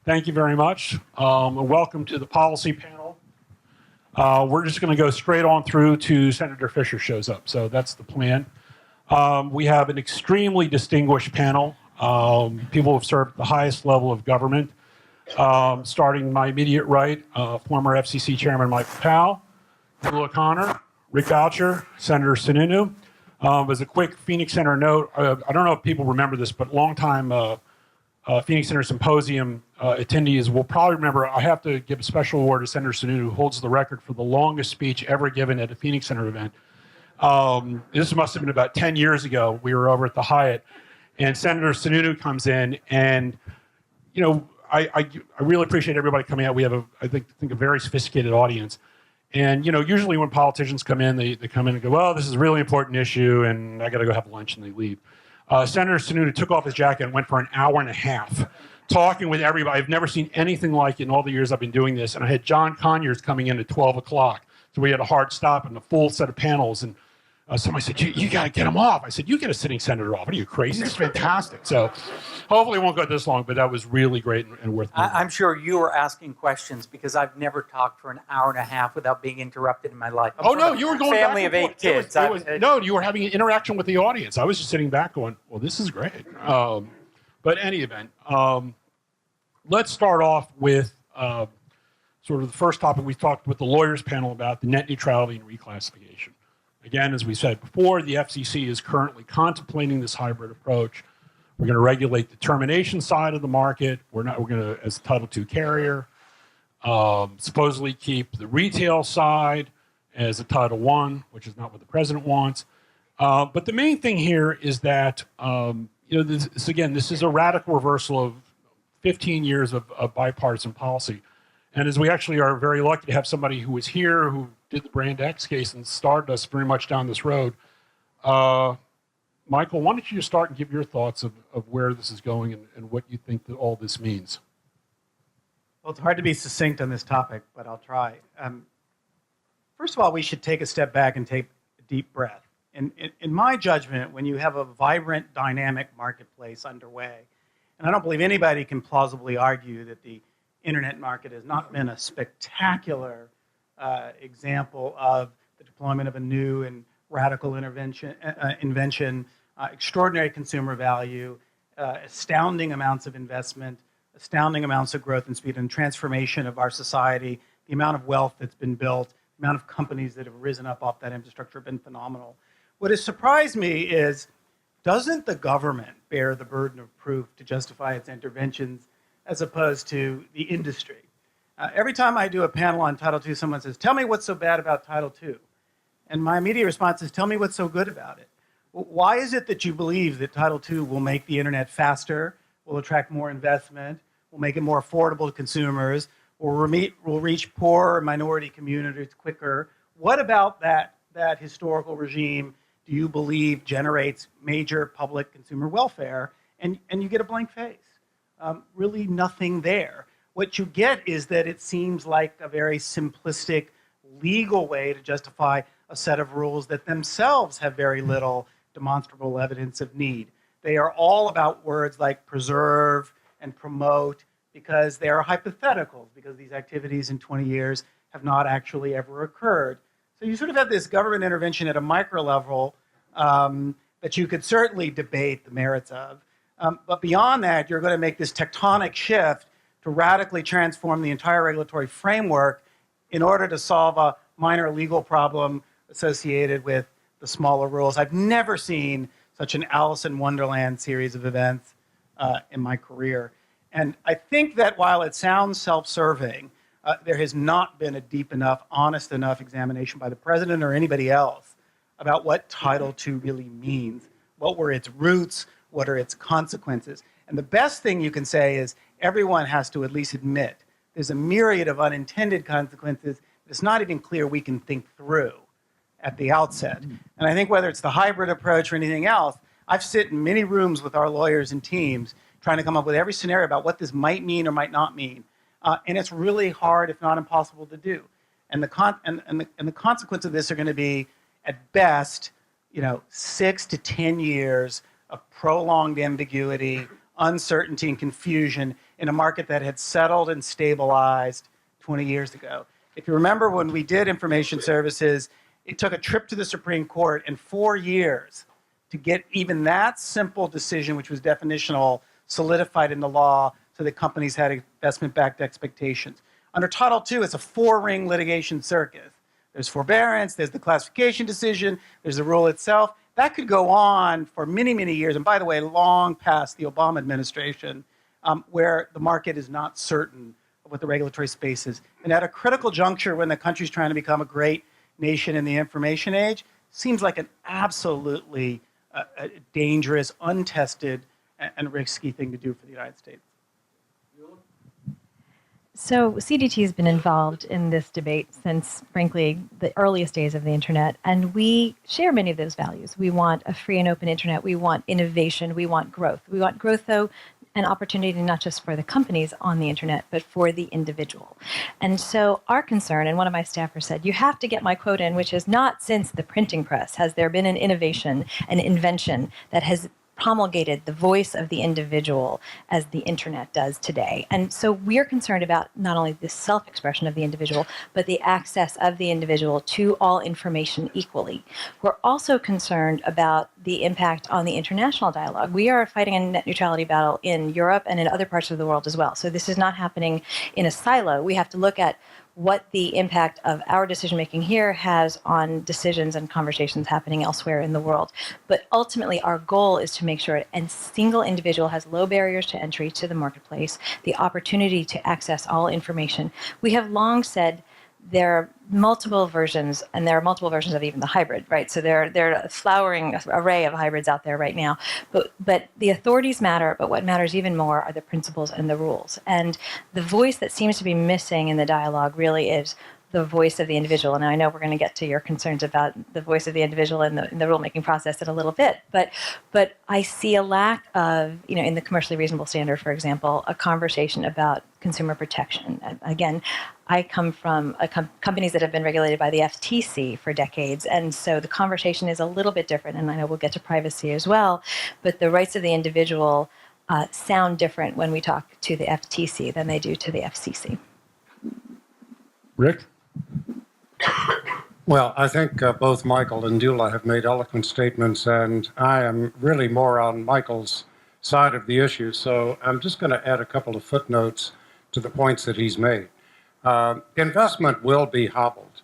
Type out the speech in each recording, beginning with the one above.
Thank you very much. And welcome to the policy panel. We're just going to go straight on through to Senator Fisher shows up. So that's the plan. We have an extremely distinguished panel. People who have served at the highest level of government. Starting my immediate right, former FCC Chairman Michael Powell, Nuala Connor, Rick Boucher, Senator Sununu. As a quick Phoenix Center note, I don't know if people remember this, but longtime Phoenix Center Symposium attendees will probably remember I have to give a special award to Senator Sununu, who holds the record for the longest speech ever given at a Phoenix Center event. This must have been about 10 years ago. We were over at the Hyatt, and Senator Sununu comes in, and I really appreciate everybody coming out. We have I think a very sophisticated audience. And usually when politicians come in, they come in and go, well, this is a really important issue, and I got to go have lunch, and they leave. Senator Sununu took off his jacket and went for an hour and a half talking with everybody. I've never seen anything like it in all the years I've been doing this. And I had John Conyers coming in at 12 o'clock. So we had a hard stop and a full set of panels. And somebody said, you got to get him off. I said, you get a sitting senator off. What are you, crazy? This is fantastic. So hopefully it won't go this long, but that was really great and worth it. I'm sure you were asking questions because I've never talked for an hour and a half without being interrupted in my life. Oh, no, you were going family back and of 8 kids. No, you were having an interaction with the audience. I was just sitting back going, well, this is great. But in any event, let's start off with sort of the first topic we talked with the lawyers panel about, the net neutrality and reclassification. Again, as we said before, the FCC is currently contemplating this hybrid approach. We're going to regulate the termination side of the market. We're going to, as a Title II carrier, supposedly keep the retail side as a Title I, which is not what the president wants. But the main thing here is that, this is a radical reversal of 15 years of bipartisan policy. And as we actually are very lucky to have somebody who was here, who did the Brand X case and started us very much down this road. Michael, why don't you start and give your thoughts of where this is going and what you think that all this means? Well, it's hard to be succinct on this topic, but I'll try. First of all, we should take a step back and take a deep breath. In my judgment, when you have a vibrant, dynamic marketplace underway, and I don't believe anybody can plausibly argue that the internet market has not been a spectacular example of the deployment of a new and radical invention, extraordinary consumer value, astounding amounts of investment, astounding amounts of growth and speed and transformation of our society. The amount of wealth that's been built, the amount of companies that have risen up off that infrastructure have been phenomenal. What has surprised me is, doesn't the government bear the burden of proof to justify its interventions as opposed to the industry? Every time I do a panel on Title II, someone says, tell me what's so bad about Title II. And my immediate response is, tell me what's so good about it. Why is it that you believe that Title II will make the internet faster, will attract more investment, will make it more affordable to consumers, will reach poor and minority communities quicker? What about that historical regime do you believe generates major public consumer welfare? And you get a blank face. Really nothing there. What you get is that it seems like a very simplistic legal way to justify a set of rules that themselves have very little demonstrable evidence of need. They are all about words like preserve and promote because they are hypotheticals, because these activities in 20 years have not actually ever occurred. So you sort of have this government intervention at a micro level that you could certainly debate the merits of. But beyond that, you're going to make this tectonic shift to radically transform the entire regulatory framework in order to solve a minor legal problem associated with the smaller rules. I've never seen such an Alice in Wonderland series of events in my career. And I think that while it sounds self-serving, there has not been a deep enough, honest enough examination by the president or anybody else about what Title II really means. What were its roots? What are its consequences? And the best thing you can say is everyone has to at least admit there's a myriad of unintended consequences that it's not even clear we can think through at the outset. And I think whether it's the hybrid approach or anything else, I've sit in many rooms with our lawyers and teams trying to come up with every scenario about what this might mean or might not mean. And it's really hard, if not impossible, to do. And the consequence of this are going to be, at best, 6 to 10 years of prolonged ambiguity, uncertainty and confusion in a market that had settled and stabilized 20 years ago. If you remember when we did information services, it took a trip to the Supreme Court and 4 years to get even that simple decision, which was definitional, solidified in the law so that companies had investment-backed expectations. Under Title II, it's a 4-ring litigation circuit. There's forbearance, there's the classification decision, there's the rule itself. That could go on for many, many years, and by the way, long past the Obama administration, where the market is not certain of what the regulatory space is. And at a critical juncture when the country's trying to become a great nation in the information age, seems like an absolutely dangerous, untested, and risky thing to do for the United States. So CDT has been involved in this debate since, frankly, the earliest days of the internet, and we share many of those values. We want a free and open internet. We want innovation. We want growth. We want growth, though, an opportunity not just for the companies on the internet, but for the individual. And so our concern, and one of my staffers said, you have to get my quote in, which is not since the printing press has there been an innovation, an invention that has promulgated the voice of the individual as the internet does today. And so we're concerned about not only the self-expression of the individual, but the access of the individual to all information equally. We're also concerned about the impact on the international dialogue. We are fighting a net neutrality battle in Europe and in other parts of the world as well. So this is not happening in a silo. We have to look at what the impact of our decision-making here has on decisions and conversations happening elsewhere in the world. But ultimately, our goal is to make sure a single individual has low barriers to entry to the marketplace, the opportunity to access all information. We have long said there are multiple versions, and there are multiple versions of even the hybrid, right? So there are a flowering array of hybrids out there right now. But the authorities matter, but what matters even more are the principles and the rules. And the voice that seems to be missing in the dialogue really is the voice of the individual. And I know we're going to get to your concerns about the voice of the individual in the rulemaking process in a little bit. But I see a lack of, in the commercially reasonable standard, for example, a conversation about consumer protection. Again, I come from companies that have been regulated by the FTC for decades, and so the conversation is a little bit different, and I know we'll get to privacy as well, but the rights of the individual sound different when we talk to the FTC than they do to the FCC. Rick? Well, I think both Michael and Nuala have made eloquent statements, and I am really more on Michael's side of the issue, so I'm just going to add a couple of footnotes to the points that he's made. Investment will be hobbled.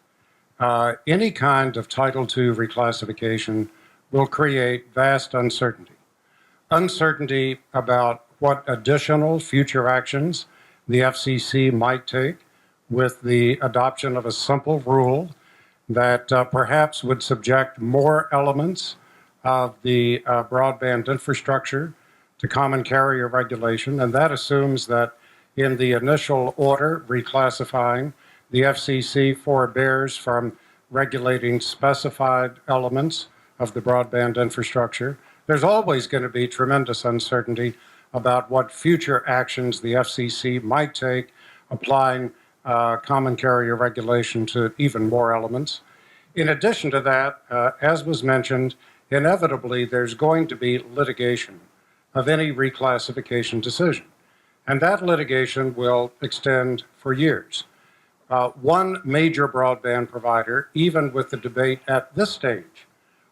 Any kind of Title II reclassification will create vast uncertainty. Uncertainty about what additional future actions the FCC might take with the adoption of a simple rule that perhaps would subject more elements of the broadband infrastructure to common carrier regulation. And that assumes that in the initial order reclassifying, the FCC forbears from regulating specified elements of the broadband infrastructure. There's always going to be tremendous uncertainty about what future actions the FCC might take applying common carrier regulation to even more elements. In addition to that, as was mentioned, inevitably there's going to be litigation of any reclassification decision. And that litigation will extend for years. One major broadband provider, even with the debate at this stage,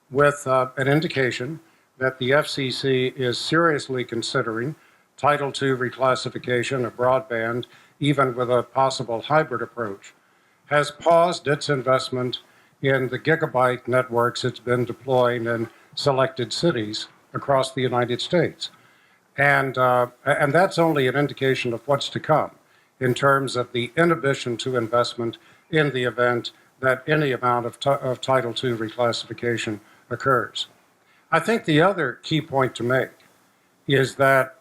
with an indication that the FCC is seriously considering Title II reclassification of broadband, even with a possible hybrid approach, has paused its investment in the gigabyte networks it's been deploying in selected cities across the United States. And that's only an indication of what's to come in terms of the inhibition to investment in the event that any amount of Title II reclassification occurs. I think the other key point to make is that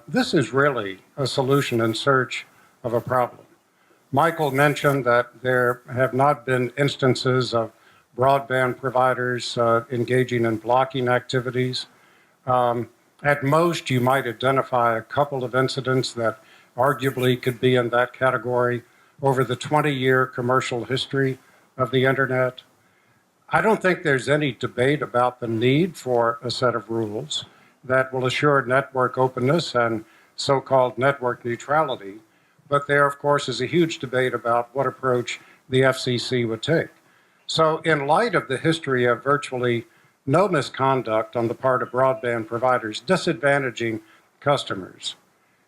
this is really a solution in search of a problem. Michael mentioned that there have not been instances of broadband providers engaging in blocking activities. At most, you might identify a couple of incidents that arguably could be in that category over the 20-year commercial history of the internet. I don't think there's any debate about the need for a set of rules. that will assure network openness and so-called network neutrality. But there, of course, is a huge debate about what approach the FCC would take. So in light of the history of virtually no misconduct on the part of broadband providers disadvantaging customers,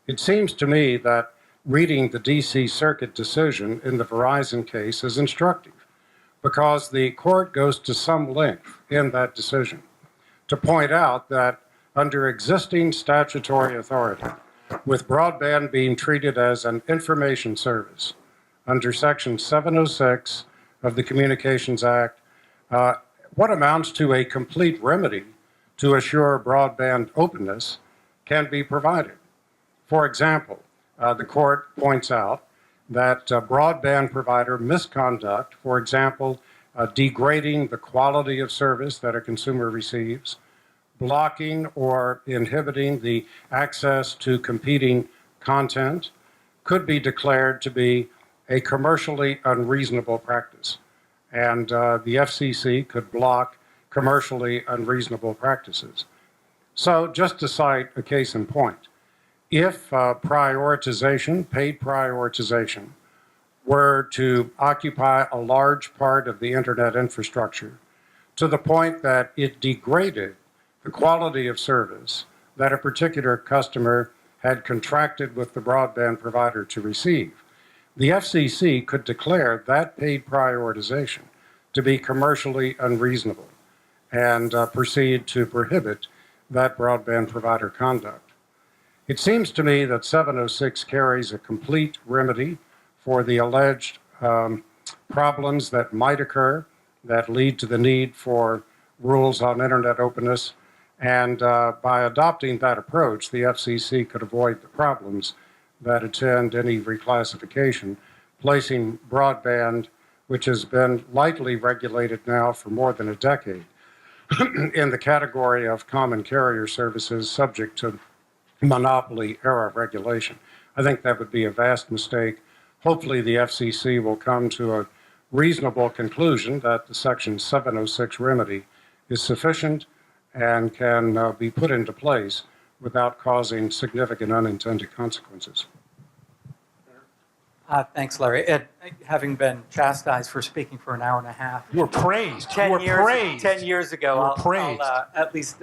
it seems to me that reading the DC Circuit decision in the Verizon case is instructive, because the court goes to some length in that decision to point out that under existing statutory authority, with broadband being treated as an information service under Section 706 of the Communications Act, what amounts to a complete remedy to assure broadband openness can be provided. For example, the court points out that broadband provider misconduct, for example, degrading the quality of service that a consumer receives, blocking or inhibiting the access to competing content, could be declared to be a commercially unreasonable practice. And the FCC could block commercially unreasonable practices. So just to cite a case in point, if prioritization, paid prioritization, were to occupy a large part of the internet infrastructure to the point that it degraded the quality of service that a particular customer had contracted with the broadband provider to receive, the FCC could declare that paid prioritization to be commercially unreasonable and proceed to prohibit that broadband provider conduct. It seems to me that 706 carries a complete remedy for the alleged problems that might occur that lead to the need for rules on internet openness. And by adopting that approach, the FCC could avoid the problems that attend any reclassification, placing broadband, which has been lightly regulated now for more than a decade, in the category of common carrier services subject to monopoly era regulation. I think that would be a vast mistake. Hopefully the FCC will come to a reasonable conclusion that the Section 706 remedy is sufficient and can be put into place without causing significant unintended consequences. Thanks, Larry. Ed, having been chastised for speaking for an hour and a half, You were praised. 10 You were years, praised. 10 years ago, You were I'll praised. at least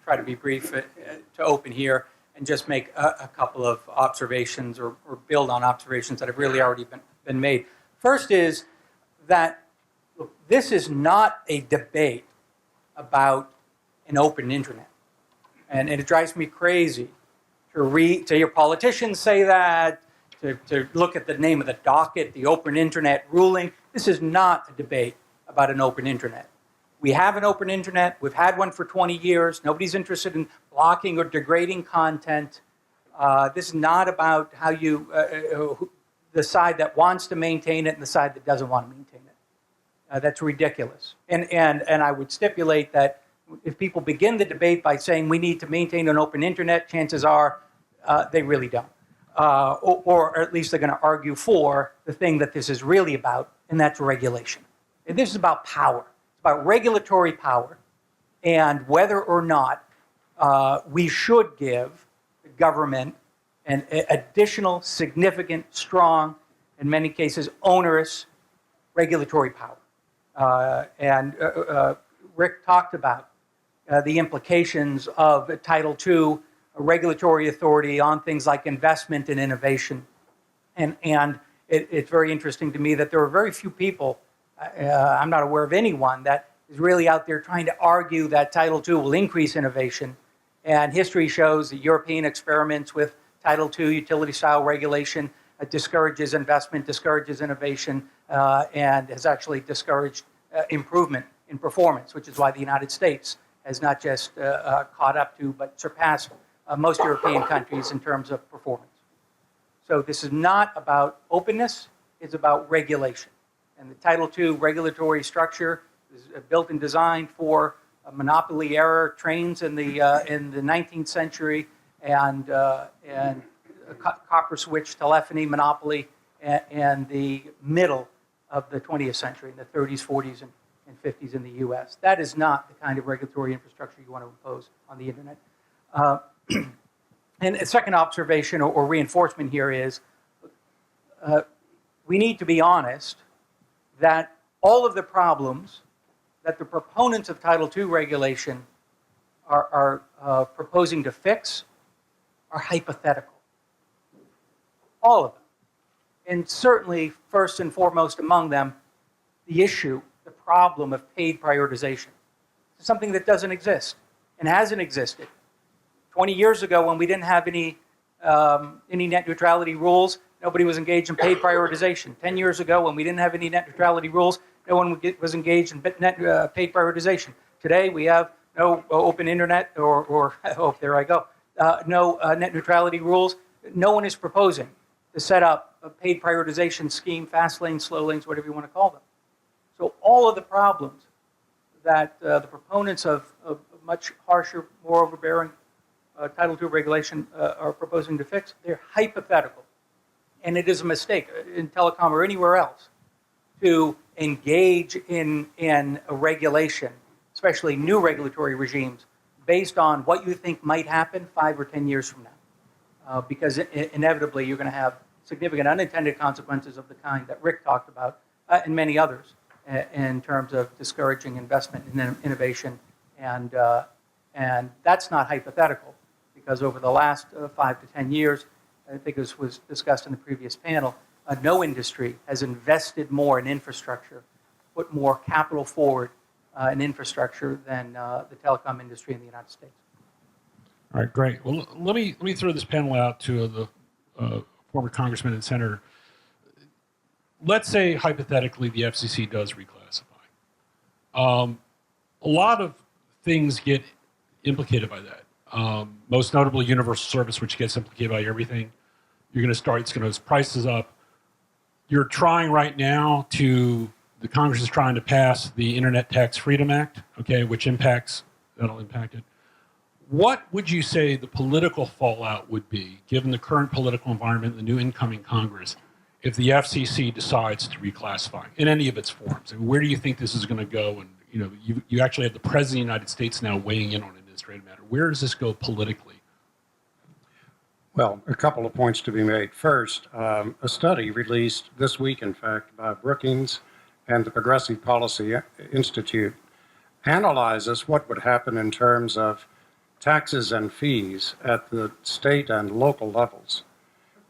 try to be brief to open here and just make a couple of observations or build on observations that have really already been made. First is that, look, this is not a debate about an open internet. And it drives me crazy to hear politicians say that, to look at the name of the docket, the open internet ruling. This is not a debate about an open internet. We have an open internet. We've had one for 20 years. Nobody's interested in blocking or degrading content. This is not about how you, the side that wants to maintain it and the side that doesn't want to maintain it. That's ridiculous. And I would stipulate that if people begin the debate by saying we need to maintain an open internet, chances are they really don't. Or at least they're going to argue for the thing that this is really about, and that's regulation. And this is about power. It's about regulatory power and whether or not we should give the government an additional, significant, strong, in many cases, onerous regulatory power. And Rick talked about the implications of Title II, a regulatory authority on things like investment and innovation. And it's very interesting to me that there are very few people, I'm not aware of anyone, that is really out there trying to argue that Title II will increase innovation. And history shows that European experiments with Title II utility-style regulation discourages investment, discourages innovation, and has actually discouraged improvement in performance, which is why the United States has not just caught up to, but surpassed most European countries in terms of performance. So this is not about openness, it's about regulation. And the Title II regulatory structure is built and designed for monopoly era trains in the 19th century and copper switch telephony monopoly and the middle of the 20th century, in the 30s, 40s, and 50s in the US. That is not the kind of regulatory infrastructure you want to impose on the internet. And a second observation or reinforcement here is we need to be honest that all of the problems that the proponents of Title II regulation are proposing to fix are hypothetical. All of them. And certainly, first and foremost among them, the issue, the problem of paid prioritization. It's something that doesn't exist and hasn't existed. 20 years ago, when we didn't have any net neutrality rules, nobody was engaged in paid prioritization. 10 years ago, when we didn't have any net neutrality rules, no one was engaged in paid prioritization. Today, we have no open internet or oh, there I go, no net neutrality rules. No one is proposing to set up a paid prioritization scheme, fast lanes, slow lanes, whatever you want to call them. So all of the problems that the proponents of much harsher, more overbearing Title II regulation are proposing to fix, they're hypothetical. And it is a mistake in telecom or anywhere else to engage in a regulation, especially new regulatory regimes, based on what you think might happen 5 or 10 years from now. Because inevitably you're going to have significant unintended consequences of the kind that Rick talked about and many others in terms of discouraging investment in innovation. And that's not hypothetical, because over the last 5 to 10 years, I think this was discussed in the previous panel, no industry has invested more in infrastructure, put more capital forward in infrastructure than the telecom industry in the United States. All right, great. Well, let me throw this panel out to the former congressman and senator. Let's say, hypothetically, the FCC does reclassify. A lot of things get implicated by that. Most notably, universal service, which gets implicated by everything. You're going to start, it's going to prices up. You're trying right now the Congress is trying to pass the Internet Tax Freedom Act, okay, which that'll impact it. What would you say the political fallout would be, given the current political environment, the new incoming Congress, if the FCC decides to reclassify in any of its forms? I mean, where do you think this is going to go? And you actually have the President of the United States now weighing in on an administrative matter. Where does this go politically? Well, a couple of points to be made. First, a study released this week, in fact, by Brookings and the Progressive Policy Institute analyzes what would happen in terms of taxes and fees at the state and local levels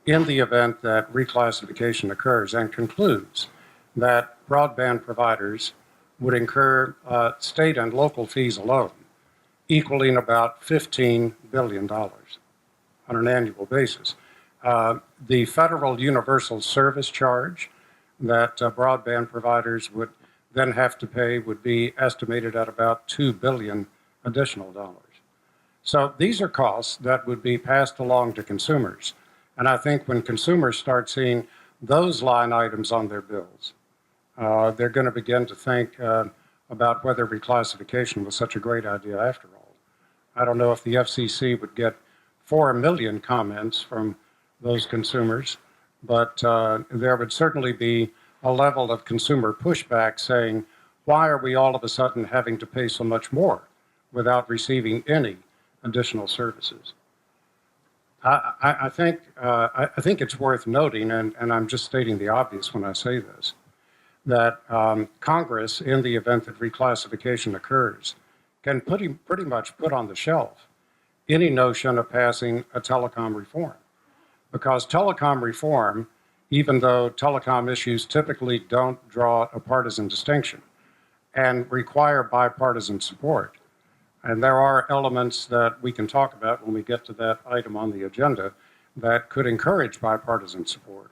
in the event that reclassification occurs, and concludes that broadband providers would incur state and local fees alone equaling about $15 billion on an annual basis. The federal universal service charge that broadband providers would then have to pay would be estimated at about $2 billion additional dollars. So these are costs that would be passed along to consumers. And I think when consumers start seeing those line items on their bills, they're going to begin to think about whether reclassification was such a great idea after all. I don't know if the FCC would get 4 million comments from those consumers, but there would certainly be a level of consumer pushback saying, why are we all of a sudden having to pay so much more without receiving any additional services? I think it's worth noting, and I'm just stating the obvious when I say this, that Congress, in the event that reclassification occurs, can pretty much put on the shelf any notion of passing a telecom reform. Because telecom reform, even though telecom issues typically don't draw a partisan distinction and require bipartisan support, and there are elements that we can talk about when we get to that item on the agenda that could encourage bipartisan support.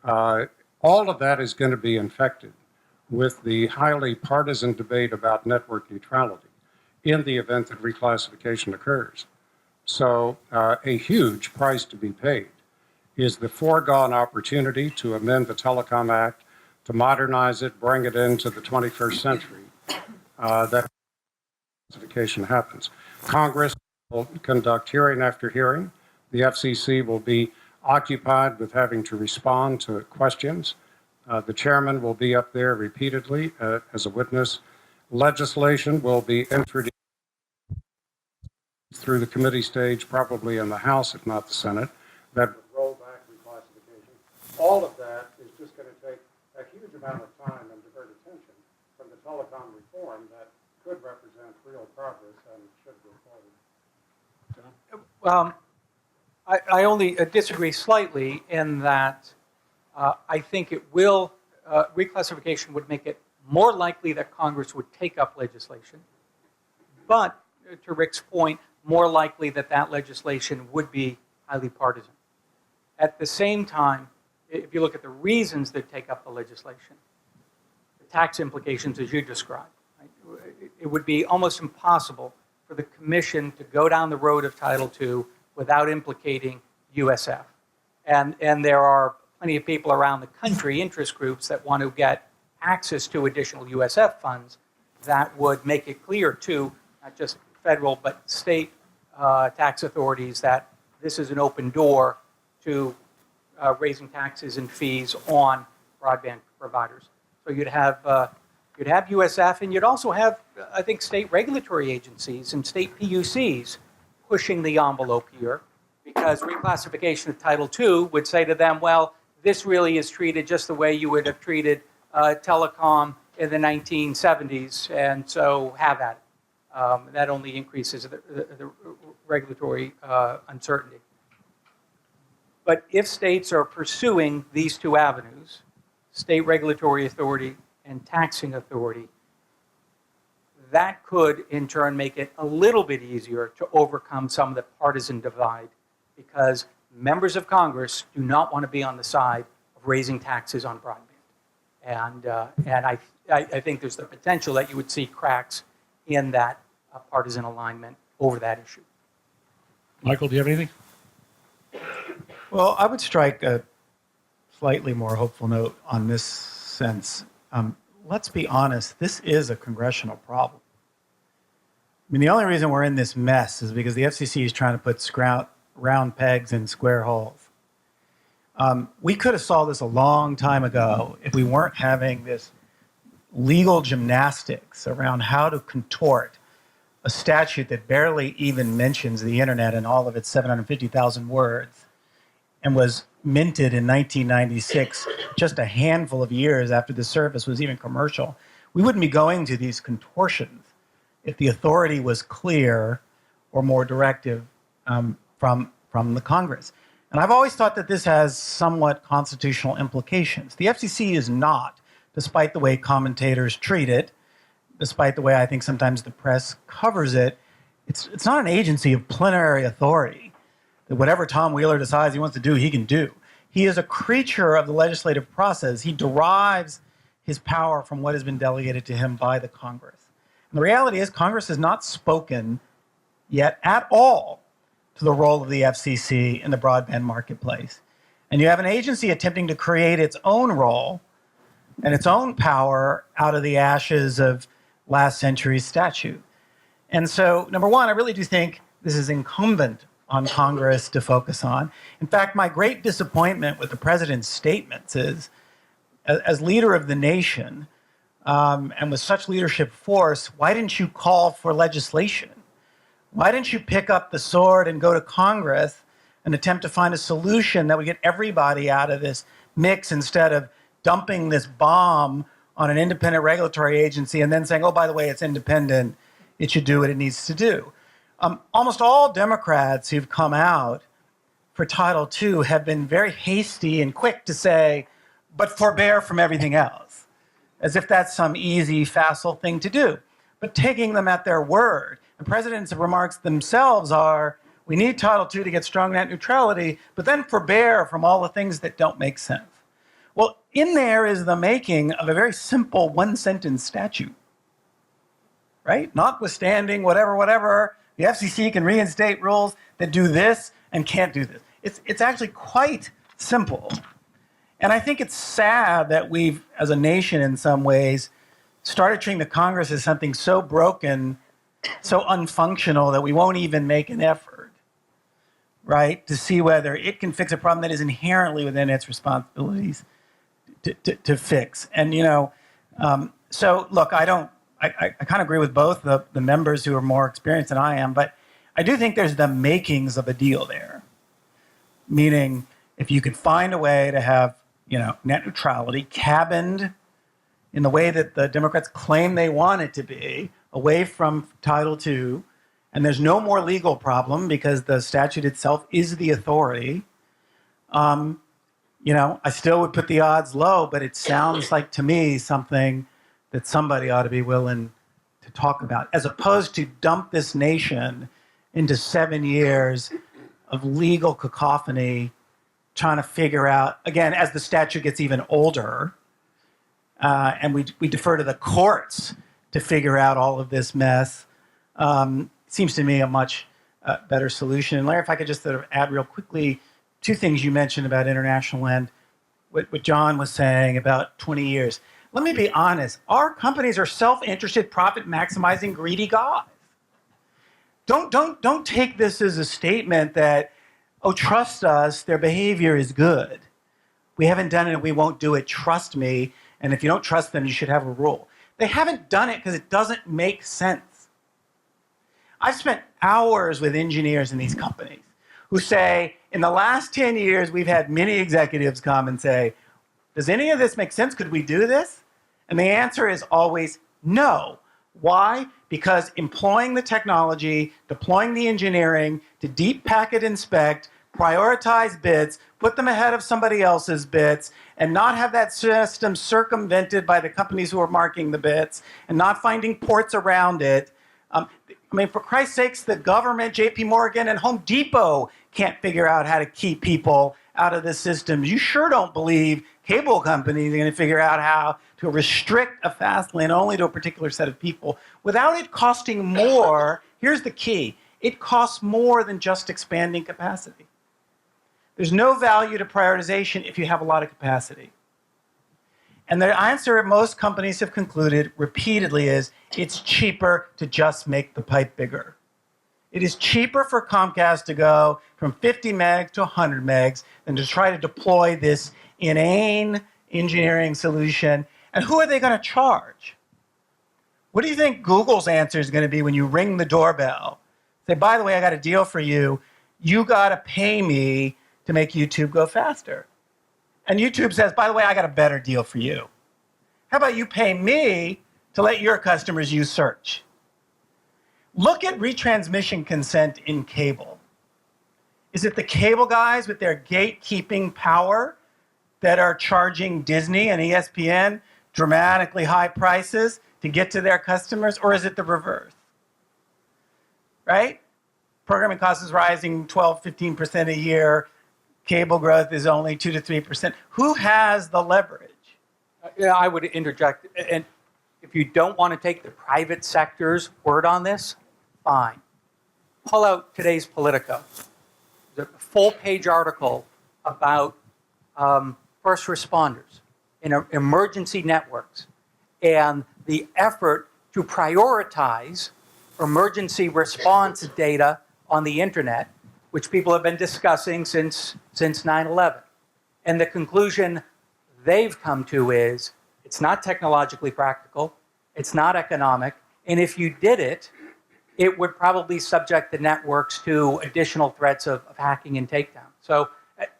All of that is going to be infected with the highly partisan debate about network neutrality in the event that reclassification occurs. So a huge price to be paid is the foregone opportunity to amend the Telecom Act, to modernize it, bring it into the 21st century, that reclassification happens. Congress will conduct hearing after hearing. The FCC will be occupied with having to respond to questions. The chairman will be up there repeatedly as a witness. Legislation will be introduced through the committee stage, probably in the House, if not the Senate, that would roll back reclassification. All of that is just going to take a huge amount of time and divert attention from the telecom reform that could represent real progress and should go forward. I only disagree slightly in that I think it will, reclassification would make it more likely that Congress would take up legislation, but to Rick's point, more likely that that legislation would be highly partisan. At the same time, if you look at the reasons that take up the legislation, the tax implications as you described, right, it would be almost impossible for the Commission to go down the road of Title II without implicating USF. And there are plenty of people around the country, interest groups, that want to get access to additional USF funds that would make it clear to not just federal but state tax authorities that this is an open door to raising taxes and fees on broadband providers. So you'd have USF, and you'd also have, I think, state regulatory agencies and state PUCs pushing the envelope here, because reclassification of Title II would say to them, well, this really is treated just the way you would have treated telecom in the 1970s, and so have at it. That only increases the regulatory uncertainty. But if states are pursuing these two avenues, state regulatory authority and taxing authority, that could in turn make it a little bit easier to overcome some of the partisan divide, because members of Congress do not want to be on the side of raising taxes on broadband. And I think there's the potential that you would see cracks in that partisan alignment over that issue. Michael, do you have anything? Well, I would strike a slightly more hopeful note on this sense. Let's be honest, this is a congressional problem. I mean, the only reason we're in this mess is because the FCC is trying to put round pegs in square holes. We could have solved this a long time ago if we weren't having this legal gymnastics around how to contort a statute that barely even mentions the internet in all of its 750,000 words and was minted in 1996, just a handful of years after the service was even commercial. We wouldn't be going to these contortions if the authority was clear or more directive from the Congress. And I've always thought that this has somewhat constitutional implications. The FCC is not, despite the way commentators treat it, despite the way I think sometimes the press covers it, it's not an agency of plenary authority, that whatever Tom Wheeler decides he wants to do, he can do. He is a creature of the legislative process. He derives his power from what has been delegated to him by the Congress. And the reality is Congress has not spoken yet at all to the role of the FCC in the broadband marketplace. And you have an agency attempting to create its own role and its own power out of the ashes of last century's statute. And so, number one, I really do think this is incumbent on Congress to focus on. In fact, my great disappointment with the president's statements is, as leader of the nation, and with such leadership force, why didn't you call for legislation? Why didn't you pick up the sword and go to Congress and attempt to find a solution that would get everybody out of this mix, instead of dumping this bomb on an independent regulatory agency and then saying, oh, by the way, it's independent, it should do what it needs to do? Almost all Democrats who've come out for Title II have been very hasty and quick to say, but forbear from everything else, as if that's some easy, facile thing to do. But taking them at their word. The president's remarks themselves are, we need Title II to get strong net neutrality, but then forbear from all the things that don't make sense. Well, in there is the making of a very simple one-sentence statute, right? Notwithstanding whatever, the FCC can reinstate rules that do this and can't do this. It's actually quite simple. And I think it's sad that we've, as a nation in some ways, started treating the Congress as something so broken, so unfunctional, that we won't even make an effort, right, to see whether it can fix a problem that is inherently within its responsibilities to fix. And, so look, I kind of agree with both the members who are more experienced than I am, but I do think there's the makings of a deal there. Meaning, if you could find a way to have, net neutrality cabined in the way that the Democrats claim they want it to be, away from Title II, and there's no more legal problem because the statute itself is the authority, I still would put the odds low, but it sounds like to me something that somebody ought to be willing to talk about, as opposed to dump this nation into 7 years of legal cacophony, trying to figure out, again, as the statute gets even older, and we defer to the courts to figure out all of this mess, seems to me a much better solution. And Larry, if I could just sort of add real quickly, two things you mentioned about international land, what John was saying about 20 years. Let me be honest. Our companies are self-interested, profit-maximizing, greedy guys. Don't take this as a statement that, oh, trust us, their behavior is good. We haven't done it, we won't do it, trust me. And if you don't trust them, you should have a rule. They haven't done it because it doesn't make sense. I've spent hours with engineers in these companies who say, in the last 10 years, we've had many executives come and say, does any of this make sense? Could we do this? And the answer is always no. Why? Because employing the technology, deploying the engineering to deep packet inspect, prioritize bits, put them ahead of somebody else's bits, and not have that system circumvented by the companies who are marking the bits, and not finding ports around it. For Christ's sakes, the government, JP Morgan, and Home Depot can't figure out how to keep people out of the systems. You sure don't believe cable companies are going to figure out how to restrict a fast lane only to a particular set of people without it costing more. Here's the key. It costs more than just expanding capacity. There's no value to prioritization if you have a lot of capacity. And the answer most companies have concluded repeatedly is it's cheaper to just make the pipe bigger. It is cheaper for Comcast to go from 50 megs to 100 megs than to try to deploy this inane engineering solution. And who are they going to charge? What do you think Google's answer is going to be when you ring the doorbell? Say, by the way, I got a deal for you. You got to pay me to make YouTube go faster. And YouTube says, by the way, I got a better deal for you. How about you pay me to let your customers use search? Look at retransmission consent in cable. Is it the cable guys with their gatekeeping power that are charging Disney and ESPN dramatically high prices to get to their customers, or is it the reverse? Right? Programming cost is rising 12, 15% a year. Cable growth is only 2 to 3%. Who has the leverage? I would interject, and if you don't want to take the private sector's word on this, fine. Pull out today's Politico. The full-page article about first responders in emergency networks and the effort to prioritize emergency response data on the internet, which people have been discussing since 9/11. And the conclusion they've come to is it's not technologically practical, it's not economic, and if you did it, it would probably subject the networks to additional threats of hacking and takedown. So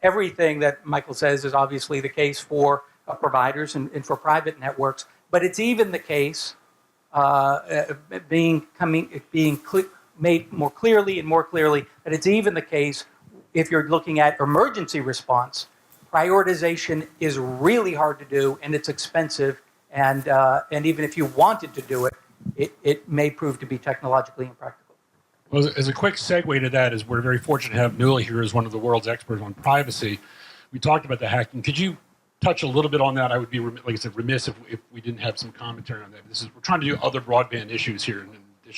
everything that Michael says is obviously the case for providers and for private networks, but it's even the case being made more clearly and more clearly that it's even the case if you're looking at emergency response. Prioritization is really hard to do, and it's expensive, and even if you wanted to do it, it may prove to be technologically impractical. Well, as a quick segue to that, is we're very fortunate to have Nuala here as one of the world's experts on privacy. We talked about the hacking. Could you touch a little bit on that? I would be, like I said, remiss if we didn't have some commentary on that. We're trying to do other broadband issues here.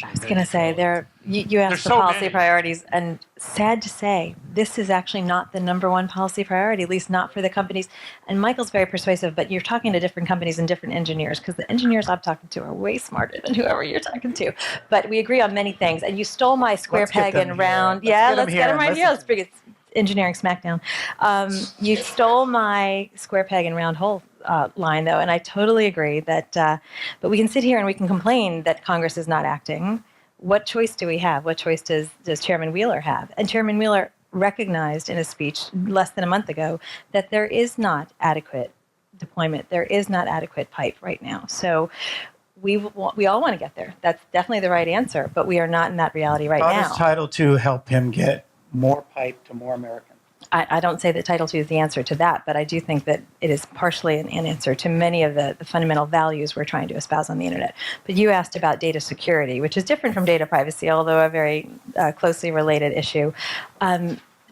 I was going to say, you asked the policy priorities, and sad to say, this is actually not the number one policy priority, at least not for the companies. And Michael's very persuasive, but you're talking to different companies and different engineers, because the engineers I'm talking to are way smarter than whoever you're talking to. But we agree on many things. And you stole my square peg and round. Yeah, let's get them right here. Let's bring it. Engineering smackdown. You stole my square peg and round hole line, though, and I totally agree that. But we can sit here and we can complain that Congress is not acting, what choice do we have? What choice does Chairman Wheeler have? And Chairman Wheeler recognized in a speech less than a month ago that there is not adequate deployment. There is not adequate pipe right now. So we all want to get there. That's definitely the right answer, but we are not in that reality right How now. does Title II help him get more pipe to more Americans? I don't say that Title II is the answer to that, but I do think that it is partially an answer to many of the fundamental values we're trying to espouse on the internet. But you asked about data security, which is different from data privacy, although a very closely related issue.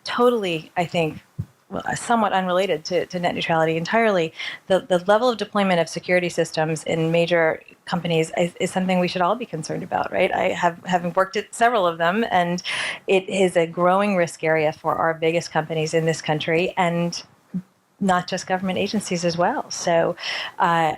Totally, I think, well, somewhat unrelated to net neutrality entirely, the level of deployment of security systems in major companies is something we should all be concerned about, right? I have worked at several of them, and it is a growing risk area for our biggest companies in this country, and not just government agencies as well. So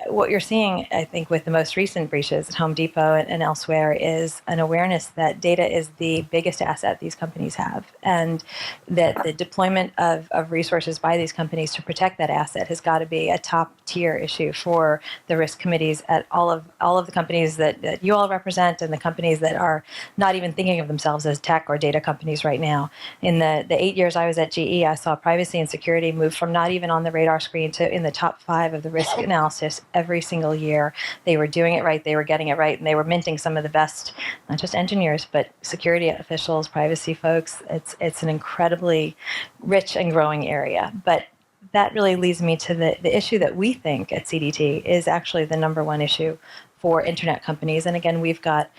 what you're seeing, I think, with the most recent breaches at Home Depot and elsewhere is an awareness that data is the biggest asset these companies have, and that the deployment of resources by these companies to protect that asset has got to be a top tier issue for the risk committees at all of the companies that you all represent, and the companies that are not even thinking of themselves as tech or data companies right now. In the 8 years I was at GE, I saw privacy and security move from not even on the radar screen to in the top 5 of the risk analysis every single year. They were doing it right, they were getting it right, and they were minting some of the best, not just engineers, but security officials, privacy folks. It's an incredibly rich and growing area. But that really leads me to the issue that we think at CDT is actually the number one issue for internet companies. And again, we've got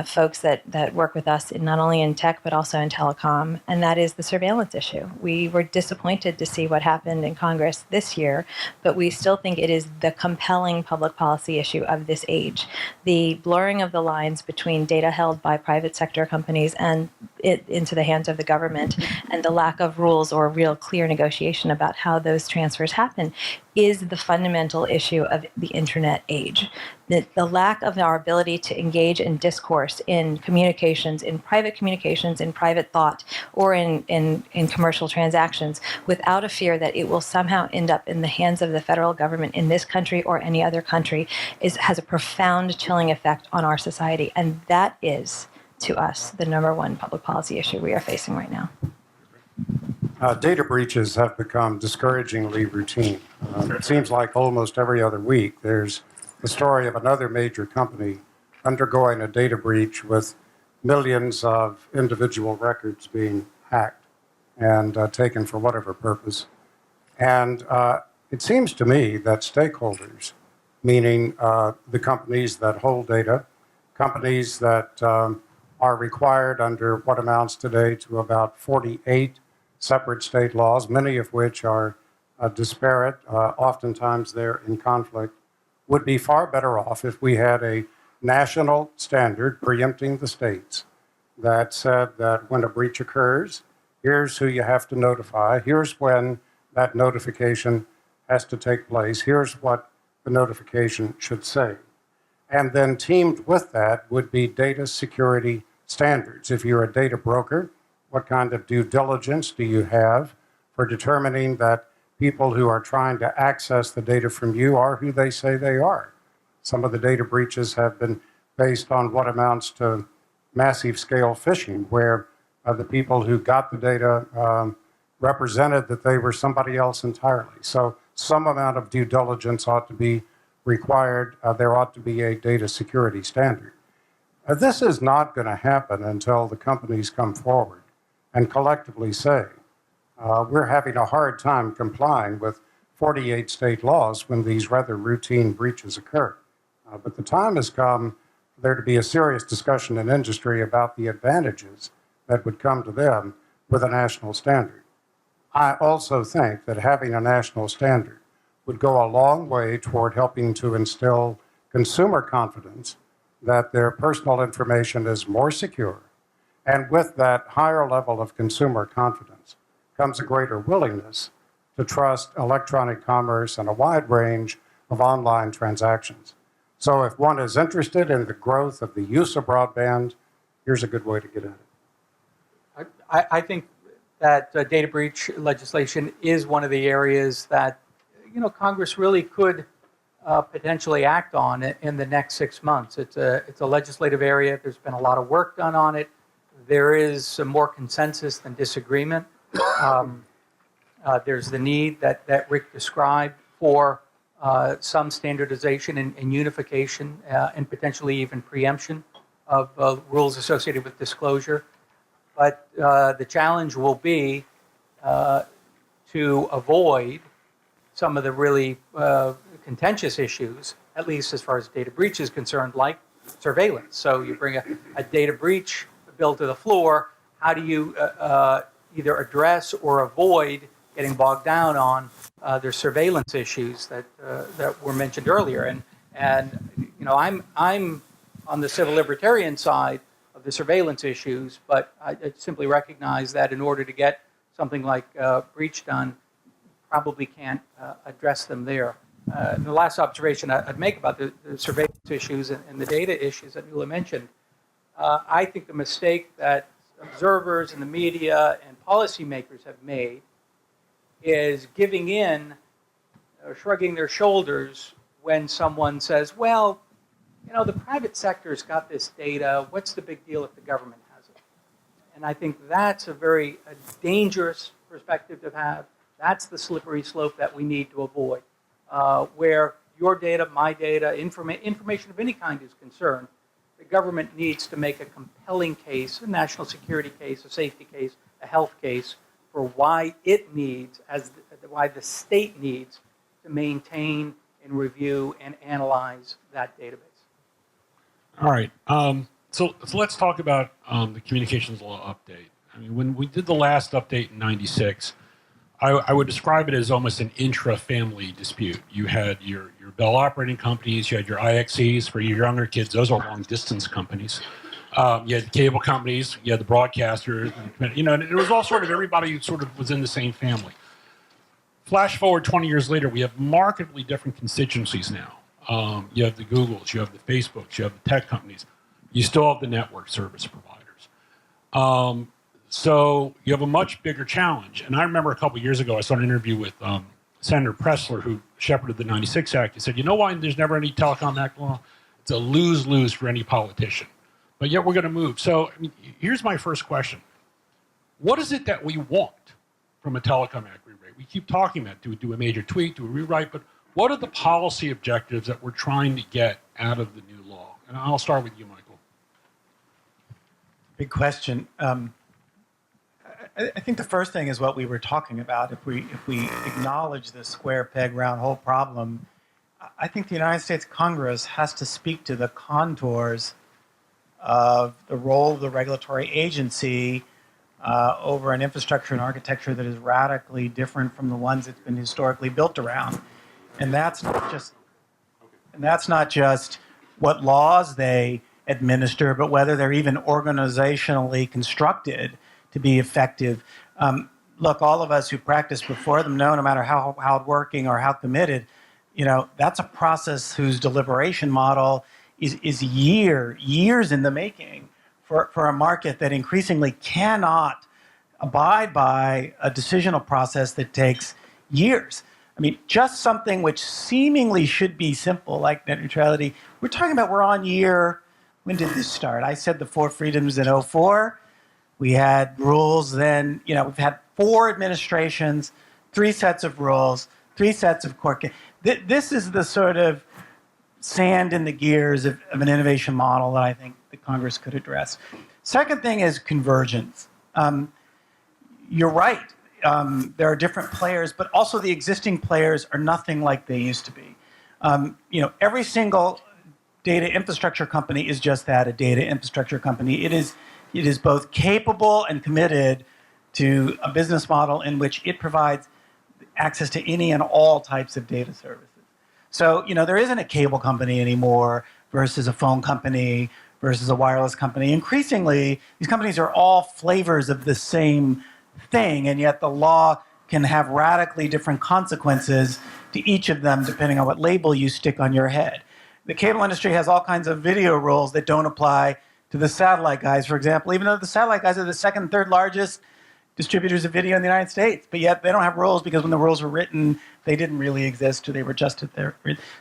folks that work with us not only in tech, but also in telecom, and that is the surveillance issue. We were disappointed to see what happened in Congress this year, but we still think it is the compelling public policy issue of this age. The blurring of the lines between data held by private sector companies and it into the hands of the government, and the lack of rules or real clear negotiation about how those transfers happen is the fundamental issue of the internet age. The lack of our ability to engage in discourse, in communications, in private thought, or in commercial transactions without a fear that it will somehow end up in the hands of the federal government in this country or any other country has a profound chilling effect on our society. And that is, to us, the number one public policy issue we are facing right now. Data breaches have become discouragingly routine. It seems like almost every other week there's the story of another major company undergoing a data breach with millions of individual records being hacked and taken for whatever purpose. And it seems to me that stakeholders, meaning the companies that hold data, companies that are required under what amounts today to about 48 separate state laws, many of which are disparate, oftentimes they're in conflict, would be far better off if we had a national standard preempting the states that said that when a breach occurs, here's who you have to notify, here's when that notification has to take place, here's what the notification should say. And then teamed with that would be data security standards. If you're a data broker, what kind of due diligence do you have for determining that people who are trying to access the data from you are who they say they are? Some of the data breaches have been based on what amounts to massive scale phishing, where the people who got the data represented that they were somebody else entirely. So some amount of due diligence ought to be required. There ought to be a data security standard. This is not going to happen until the companies come forward and collectively say, we're having a hard time complying with 48 state laws when these rather routine breaches occur. But the time has come for there to be a serious discussion in industry about the advantages that would come to them with a national standard. I also think that having a national standard would go a long way toward helping to instill consumer confidence that their personal information is more secure. And with that higher level of consumer confidence comes a greater willingness to trust electronic commerce and a wide range of online transactions. So if one is interested in the growth of the use of broadband, here's a good way to get at it. I think that data breach legislation is one of the areas that Congress really could potentially act on it in the next 6 months. It's a legislative area. There's been a lot of work done on it. There is some more consensus than disagreement. There's the need that Rick described for some standardization and unification and potentially even preemption of rules associated with disclosure. But the challenge will be to avoid some of the really contentious issues, at least as far as data breach is concerned, like surveillance. So you bring a data breach bill to the floor, how do you either address or avoid getting bogged down on their surveillance issues that were mentioned earlier? And you know, I'm on the civil libertarian side of the surveillance issues, but I simply recognize that in order to get something like breach done, probably can't address them there. The last observation I'd make about the surveillance issues and the data issues that Nuala mentioned, I think the mistake that observers and the media and policymakers have made is giving in or shrugging their shoulders when someone says, well, you know, the private sector's got this data. What's the big deal if the government has it? And I think that's a very dangerous perspective to have. That's the slippery slope that we need to avoid, where your data, my data, information of any kind is concerned. The government needs to make a compelling case, a national security case, a safety case, a health case, for why it needs, why the state needs to maintain and review and analyze that database. All right. So let's talk about the communications law update. I mean, when we did the last update in '96, I would describe it as almost an intra-family dispute. You had your Bell operating companies, you had your IXCs. For your younger kids, those are long-distance companies. You had the cable companies, you had the broadcasters, you know, and it was all sort of everybody who sort of was in the same family. Flash forward 20 years later, we have markedly different constituencies now. You have the Googles, you have the Facebooks, you have the tech companies. You still have the network service providers. So you have a much bigger challenge. And I remember a couple of years ago, I saw an interview with Senator Pressler, who shepherded the '96 Act. He said, you know why there's never any Telecom Act law? It's a lose-lose for any politician. But yet we're going to move. So I mean, here's my first question. What is it that we want from a Telecom Act rewrite? We keep talking about, do we do a major tweak, do we rewrite, but what are the policy objectives that we're trying to get out of the new law? And I'll start with you, Michael. Big question. I think the first thing is what we were talking about. If we acknowledge the square peg round hole problem, I think the United States Congress has to speak to the contours of the role of the regulatory agency over an infrastructure and architecture that is radically different from the ones it's been historically built around. And that's not just what laws they administer, but whether they're even organizationally constructed to be effective. Look, all of us who practiced before them know, no matter how hardworking or how committed, you know, that's a process whose deliberation model is years in the making for a market that increasingly cannot abide by a decisional process that takes years. I mean, just something which seemingly should be simple, like net neutrality, we're talking about we're on year, when did this start? I said the 4 freedoms in '04. We had rules then, you know, we've had 4 administrations, 3 sets of rules, 3 sets of court cases. This is the sort of sand in the gears of an innovation model that I think the Congress could address. Second thing is convergence. You're right. There are different players, but also the existing players are nothing like they used to be. You know, every single data infrastructure company is just that, a data infrastructure company. It is both capable and committed to a business model in which it provides access to any and all types of data services. So, you know, there isn't a cable company anymore versus a phone company versus a wireless company. Increasingly, these companies are all flavors of the same thing, and yet the law can have radically different consequences to each of them depending on what label you stick on your head. The cable industry has all kinds of video rules that don't apply to the satellite guys, for example, even though the satellite guys are the second and third largest distributors of video in the United States, but yet they don't have rules because when the rules were written they didn't really exist, or they were just at their.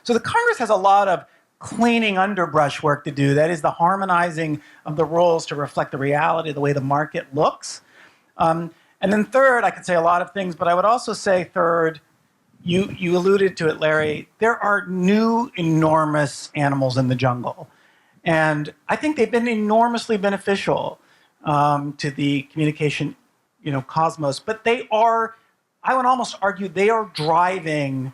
So the Congress has a lot of cleaning underbrush work to do. That is the harmonizing of the rules to reflect the reality of the way the market looks. And then third, I could say a lot of things, but I would also say third, you alluded to it, Larry, there are new enormous animals in the jungle. And I think they've been enormously beneficial to the communication, cosmos. But they are, I would almost argue, they are driving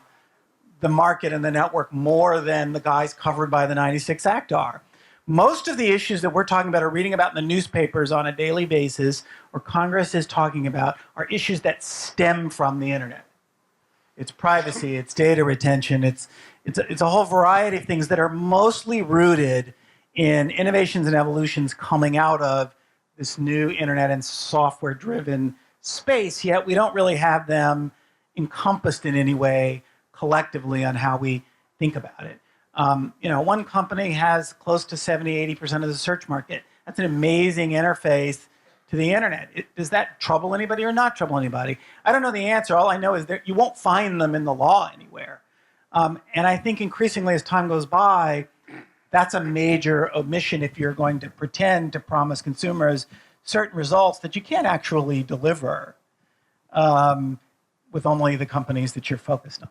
the market and the network more than the guys covered by the 96 Act are. Most of the issues that we're talking about or reading about in the newspapers on a daily basis, or Congress is talking about, are issues that stem from the internet. It's privacy, it's data retention, it's a whole variety of things that are mostly rooted in innovations and evolutions coming out of this new internet and software-driven space, yet we don't really have them encompassed in any way collectively on how we think about it. One company has close to 70-80% of the search market. That's an amazing interface to the internet. Does that trouble anybody or not trouble anybody? I don't know the answer. All I know is that you won't find them in the law anywhere. And I think increasingly as time goes by, that's a major omission if you're going to pretend to promise consumers certain results that you can't actually deliver with only the companies that you're focused on.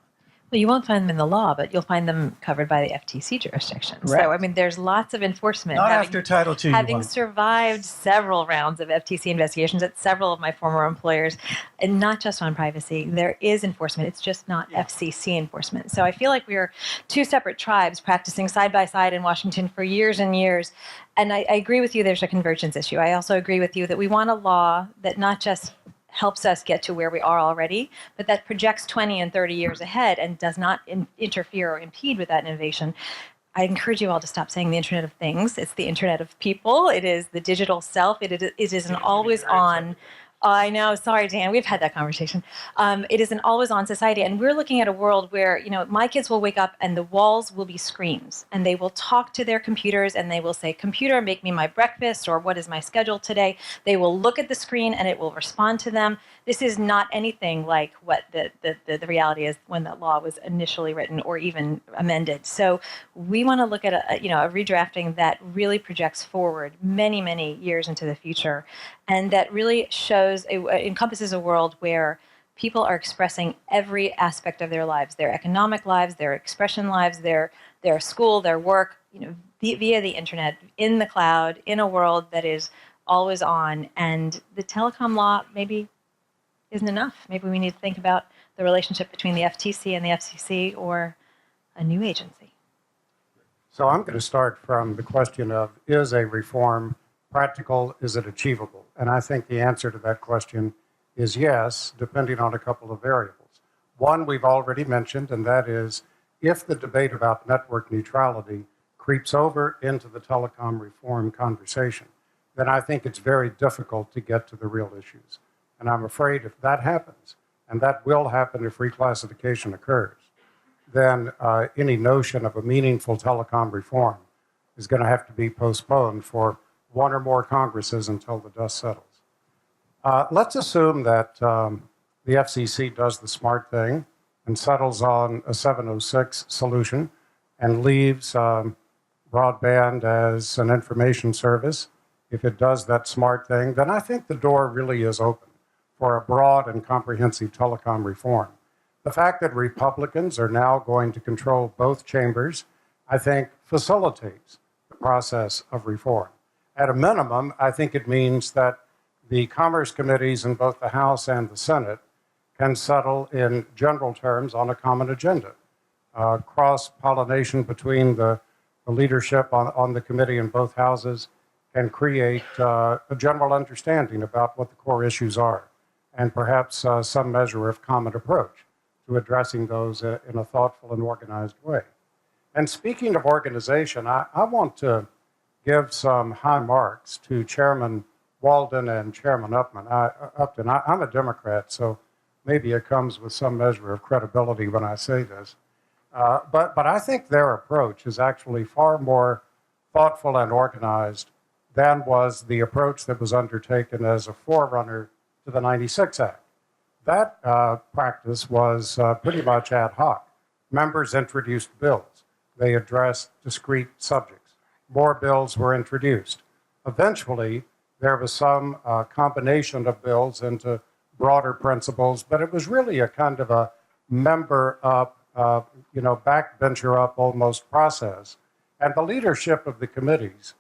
Well, you won't find them in the law, but you'll find them covered by the FTC jurisdiction. Correct. So, there's lots of enforcement. Not after Title II. Having survived several rounds of FTC investigations at several of my former employers, and not just on privacy, there is enforcement. It's just not FCC enforcement. So I feel like we're two separate tribes practicing side by side in Washington for years and years. And I agree with you, there's a convergence issue. I also agree with you that we want a law that not just helps us get to where we are already, but that projects 20 and 30 years ahead and does not interfere or impede with that innovation. I encourage you all to stop saying the Internet of Things. It's the Internet of People. It is the digital self. It is an always on. I know. Sorry, Dan. We've had that conversation. It is an always-on society, and we're looking at a world where my kids will wake up and the walls will be screens, and they will talk to their computers, and they will say, "Computer, make me my breakfast," or "What is my schedule today?" They will look at the screen, and it will respond to them. This is not anything like what the reality is when that law was initially written or even amended. So we want to look at a redrafting that really projects forward many, many years into the future, and that really encompasses a world where people are expressing every aspect of their lives, their economic lives, their expression lives, their school, their work, via the internet, in the cloud, in a world that is always on. And the telecom law maybe isn't enough. Maybe we need to think about the relationship between the FTC and the FCC, or a new agency. So I'm going to start from the question of, is a reform practical? Is it achievable? And I think the answer to that question is yes, depending on a couple of variables. One we've already mentioned, and that is, if the debate about network neutrality creeps over into the telecom reform conversation, then I think it's very difficult to get to the real issues. And I'm afraid if that happens, and that will happen if reclassification occurs, then any notion of a meaningful telecom reform is going to have to be postponed for one or more Congresses until the dust settles. Let's assume that the FCC does the smart thing and settles on a 706 solution and leaves broadband as an information service. If it does that smart thing, then I think the door really is open for a broad and comprehensive telecom reform. The fact that Republicans are now going to control both chambers, I think, facilitates the process of reform. At a minimum, I think it means that the Commerce Committees in both the House and the Senate can settle in general terms on a common agenda. Cross-pollination between the leadership on the committee in both houses can create a general understanding about what the core issues are, and perhaps some measure of common approach to addressing those in a thoughtful and organized way. And speaking of organization, I want to give some high marks to Chairman Walden and Chairman Upton. I'm a Democrat, so maybe it comes with some measure of credibility when I say this. But I think their approach is actually far more thoughtful and organized than was the approach that was undertaken as a forerunner to the 96 Act. That practice was pretty much ad hoc. Members introduced bills. They addressed discrete subjects. More bills were introduced. Eventually, there was some combination of bills into broader principles, but it was really a kind of a member up, backbencher up almost process. And the leadership of the committees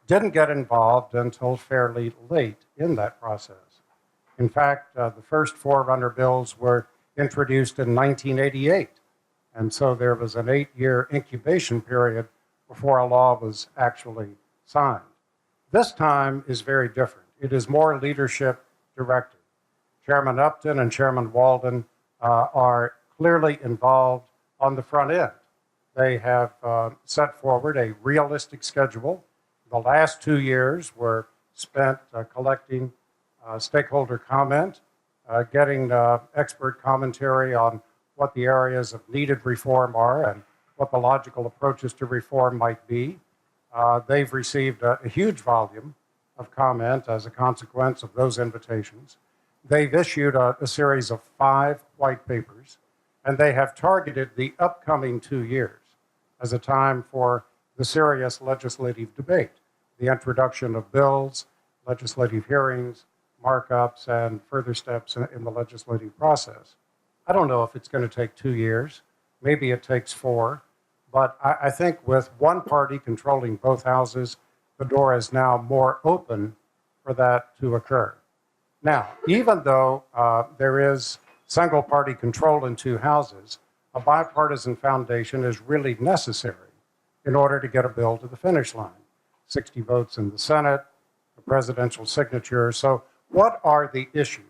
didn't get involved until fairly late in that process. In fact, the first forerunner bills were introduced in 1988. And so there was an 8-year incubation period before a law was actually signed. This time is very different. It is more leadership directed. Chairman Upton and Chairman Walden are clearly involved on the front end. They have set forward a realistic schedule. The last 2 years were spent collecting stakeholder comment, getting expert commentary on what the areas of needed reform are and what the logical approaches to reform might be. They've received a huge volume of comment as a consequence of those invitations. They've issued a series of 5 white papers, and they have targeted the upcoming 2 years as a time for the serious legislative debate, the introduction of bills, legislative hearings, markups, and further steps in the legislative process. I don't know if it's going to take 2 years. Maybe it takes 4. But I think with one party controlling both houses, the door is now more open for that to occur. Now, even though there is single party control in 2 houses, a bipartisan foundation is really necessary in order to get a bill to the finish line. 60 votes in the Senate, a presidential signature. So what are the issues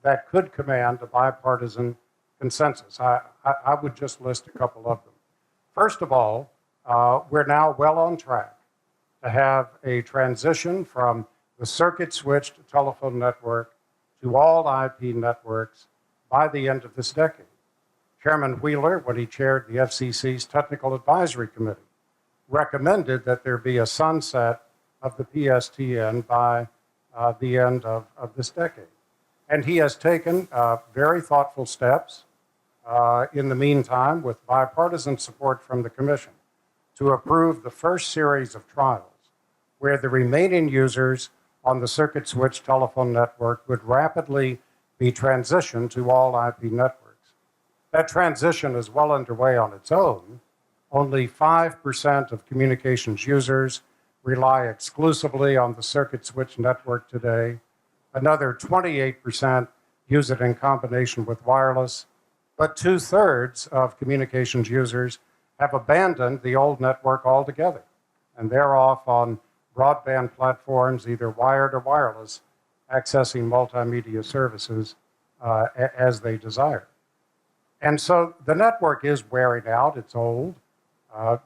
that could command a bipartisan consensus? I would just list a couple of them. First of all, we're now well on track to have a transition from the circuit-switched telephone network to all IP networks by the end of this decade. Chairman Wheeler, when he chaired the FCC's Technical Advisory Committee, recommended that there be a sunset of the PSTN by the end of this decade. And he has taken very thoughtful steps in the meantime, with bipartisan support from the Commission, to approve the first series of trials where the remaining users on the circuit-switched telephone network would rapidly be transitioned to all IP networks. That transition is well underway on its own. Only 5% of communications users rely exclusively on the circuit-switched network today. Another 28% use it in combination with wireless. But 2/3 of communications users have abandoned the old network altogether, and they're off on broadband platforms, either wired or wireless, accessing multimedia services as they desire. And so the network is wearing out, it's old.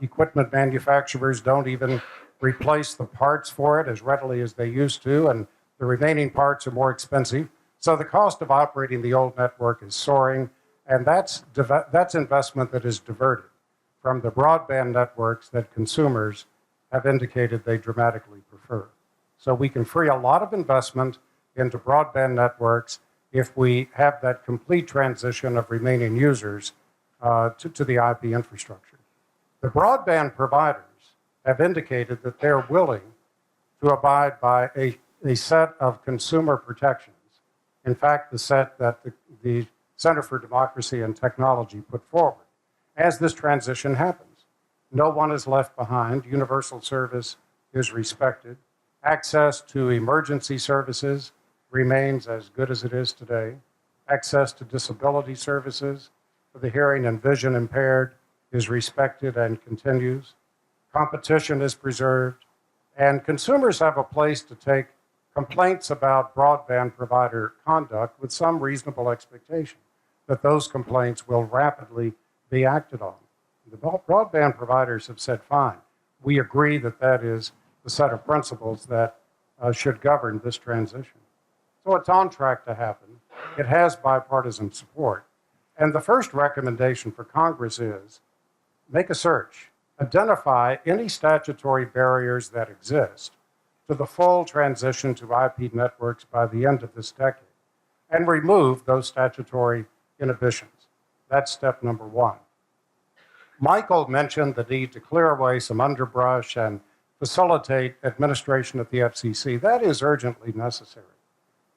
Equipment manufacturers don't even replace the parts for it as readily as they used to, and the remaining parts are more expensive. So the cost of operating the old network is soaring, and that's investment that is diverted from the broadband networks that consumers have indicated they dramatically prefer. So we can free a lot of investment into broadband networks if we have that complete transition of remaining users to the IP infrastructure. The broadband providers have indicated that they're willing to abide by a set of consumer protections. In fact, the set that the Center for Democracy and Technology put forward as this transition happens. No one is left behind. Universal service is respected. Access to emergency services remains as good as it is today. Access to disability services for the hearing and vision impaired is respected and continues. Competition is preserved, and consumers have a place to take complaints about broadband provider conduct with some reasonable expectation that those complaints will rapidly be acted on. The broadband providers have said, fine, we agree that that is the set of principles that should govern this transition. So it's on track to happen. It has bipartisan support. And the first recommendation for Congress is make a search, identify any statutory barriers that exist to the full transition to IP networks by the end of this decade, and remove those statutory inhibitions. That's step number one. Michael mentioned the need to clear away some underbrush and facilitate administration at the FCC. That is urgently necessary.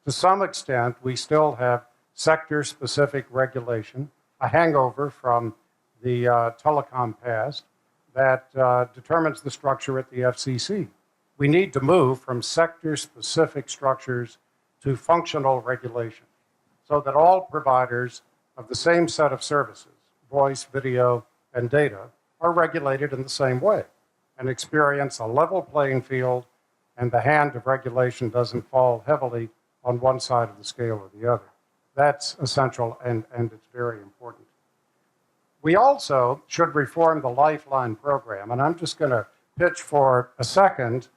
To some extent, we still have sector-specific regulation, a hangover from the telecom past that determines the structure at the FCC. We need to move from sector-specific structures to functional regulation so that all providers of the same set of services, voice, video, and data, are regulated in the same way and experience a level playing field, and the hand of regulation doesn't fall heavily on one side of the scale or the other. That's essential, and it's very important. We also should reform the Lifeline program, and I'm just going to pitch for a second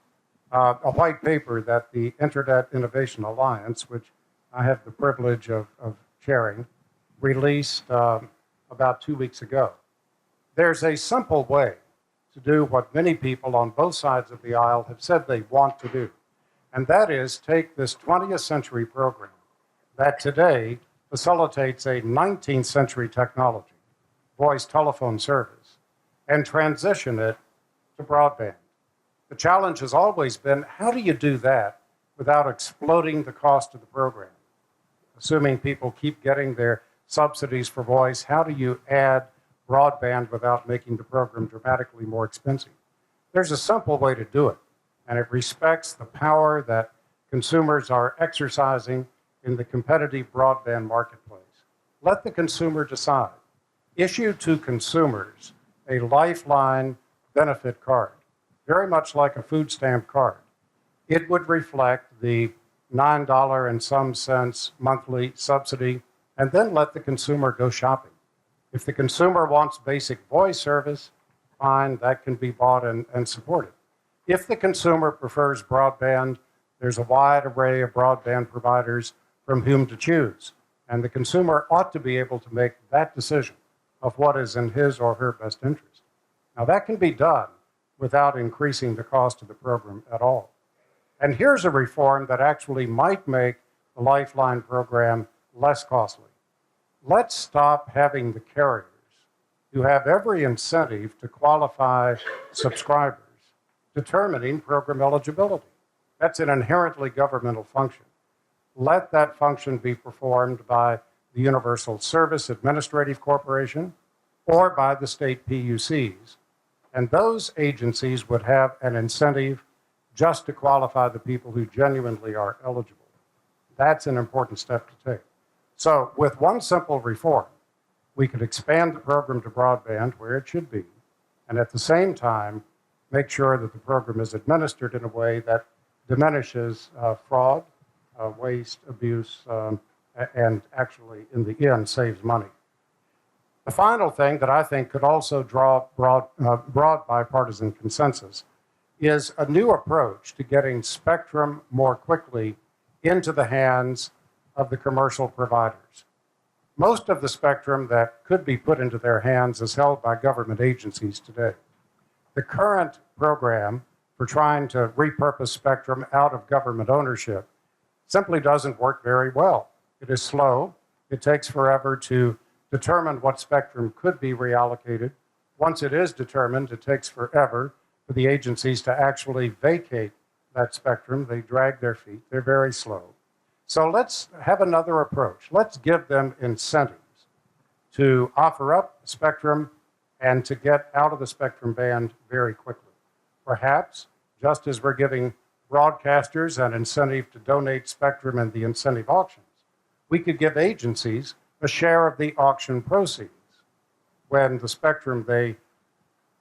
a white paper that the Internet Innovation Alliance, which I have the privilege of chairing, released about 2 weeks ago. There's a simple way to do what many people on both sides of the aisle have said they want to do, and that is take this 20th century program that today facilitates a 19th century technology, voice telephone service, and transition it to broadband. The challenge has always been, how do you do that without exploding the cost of the program? Assuming people keep getting their subsidies for voice, how do you add broadband without making the program dramatically more expensive? There's a simple way to do it, and it respects the power that consumers are exercising in the competitive broadband marketplace. Let the consumer decide. Issue to consumers a Lifeline benefit card, very much like a food stamp card. It would reflect the $9 and some cents monthly subsidy, and then let the consumer go shopping. If the consumer wants basic voice service, fine, that can be bought and supported. If the consumer prefers broadband, there's a wide array of broadband providers from whom to choose, and the consumer ought to be able to make that decision of what is in his or her best interest. Now, that can be done without increasing the cost of the program at all. And here's a reform that actually might make the Lifeline program less costly. Let's stop having the carriers, who have every incentive to qualify subscribers, determining program eligibility. That's an inherently governmental function. Let that function be performed by the Universal Service Administrative Corporation or by the state PUCs. And those agencies would have an incentive just to qualify the people who genuinely are eligible. That's an important step to take. So with one simple reform, we could expand the program to broadband where it should be, and at the same time, make sure that the program is administered in a way that diminishes fraud, waste, abuse, and actually, in the end, saves money. The final thing that I think could also draw broad bipartisan consensus is a new approach to getting spectrum more quickly into the hands of the commercial providers. Most of the spectrum that could be put into their hands is held by government agencies today. The current program for trying to repurpose spectrum out of government ownership simply doesn't work very well. It is slow. It takes forever to determine what spectrum could be reallocated. Once it is determined, it takes forever for the agencies to actually vacate that spectrum. They drag their feet. They're very slow. So let's have another approach. Let's give them incentives to offer up spectrum and to get out of the spectrum band very quickly. Perhaps, just as we're giving broadcasters an incentive to donate spectrum in the incentive auctions, we could give agencies a share of the auction proceeds when the spectrum they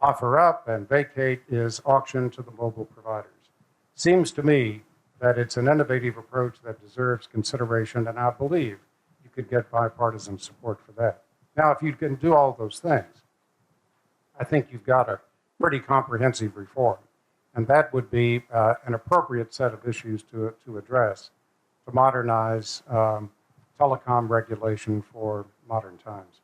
offer up and vacate is auctioned to the mobile providers. Seems to me that it's an innovative approach that deserves consideration, and I believe you could get bipartisan support for that. Now, if you can do all those things, I think you've got a pretty comprehensive reform, and that would be an appropriate set of issues to address to modernize telecom regulation for modern times.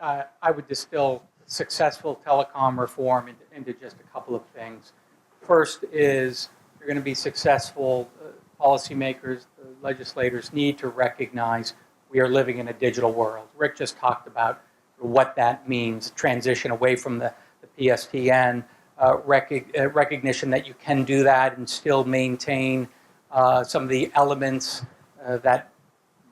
I would distill successful telecom reform into just a couple of things. First is you're going to be successful, policymakers, legislators need to recognize we are living in a digital world. Rick just talked about what that means, transition away from the PSTN, recognition that you can do that and still maintain some of the elements that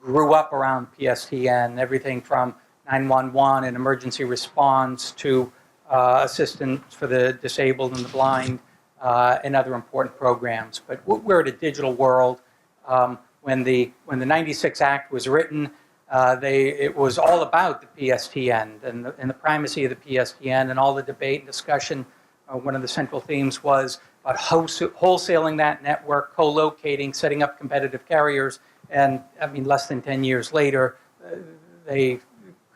grew up around PSTN, everything from 911 and emergency response to assistance for the disabled and the blind and other important programs. But we're at a digital world. When the 96 Act was written, it was all about the PSTN and the primacy of the PSTN and all the debate and discussion. One of the central themes was about wholesaling that network, co-locating, setting up competitive carriers. And I mean, less than 10 years later,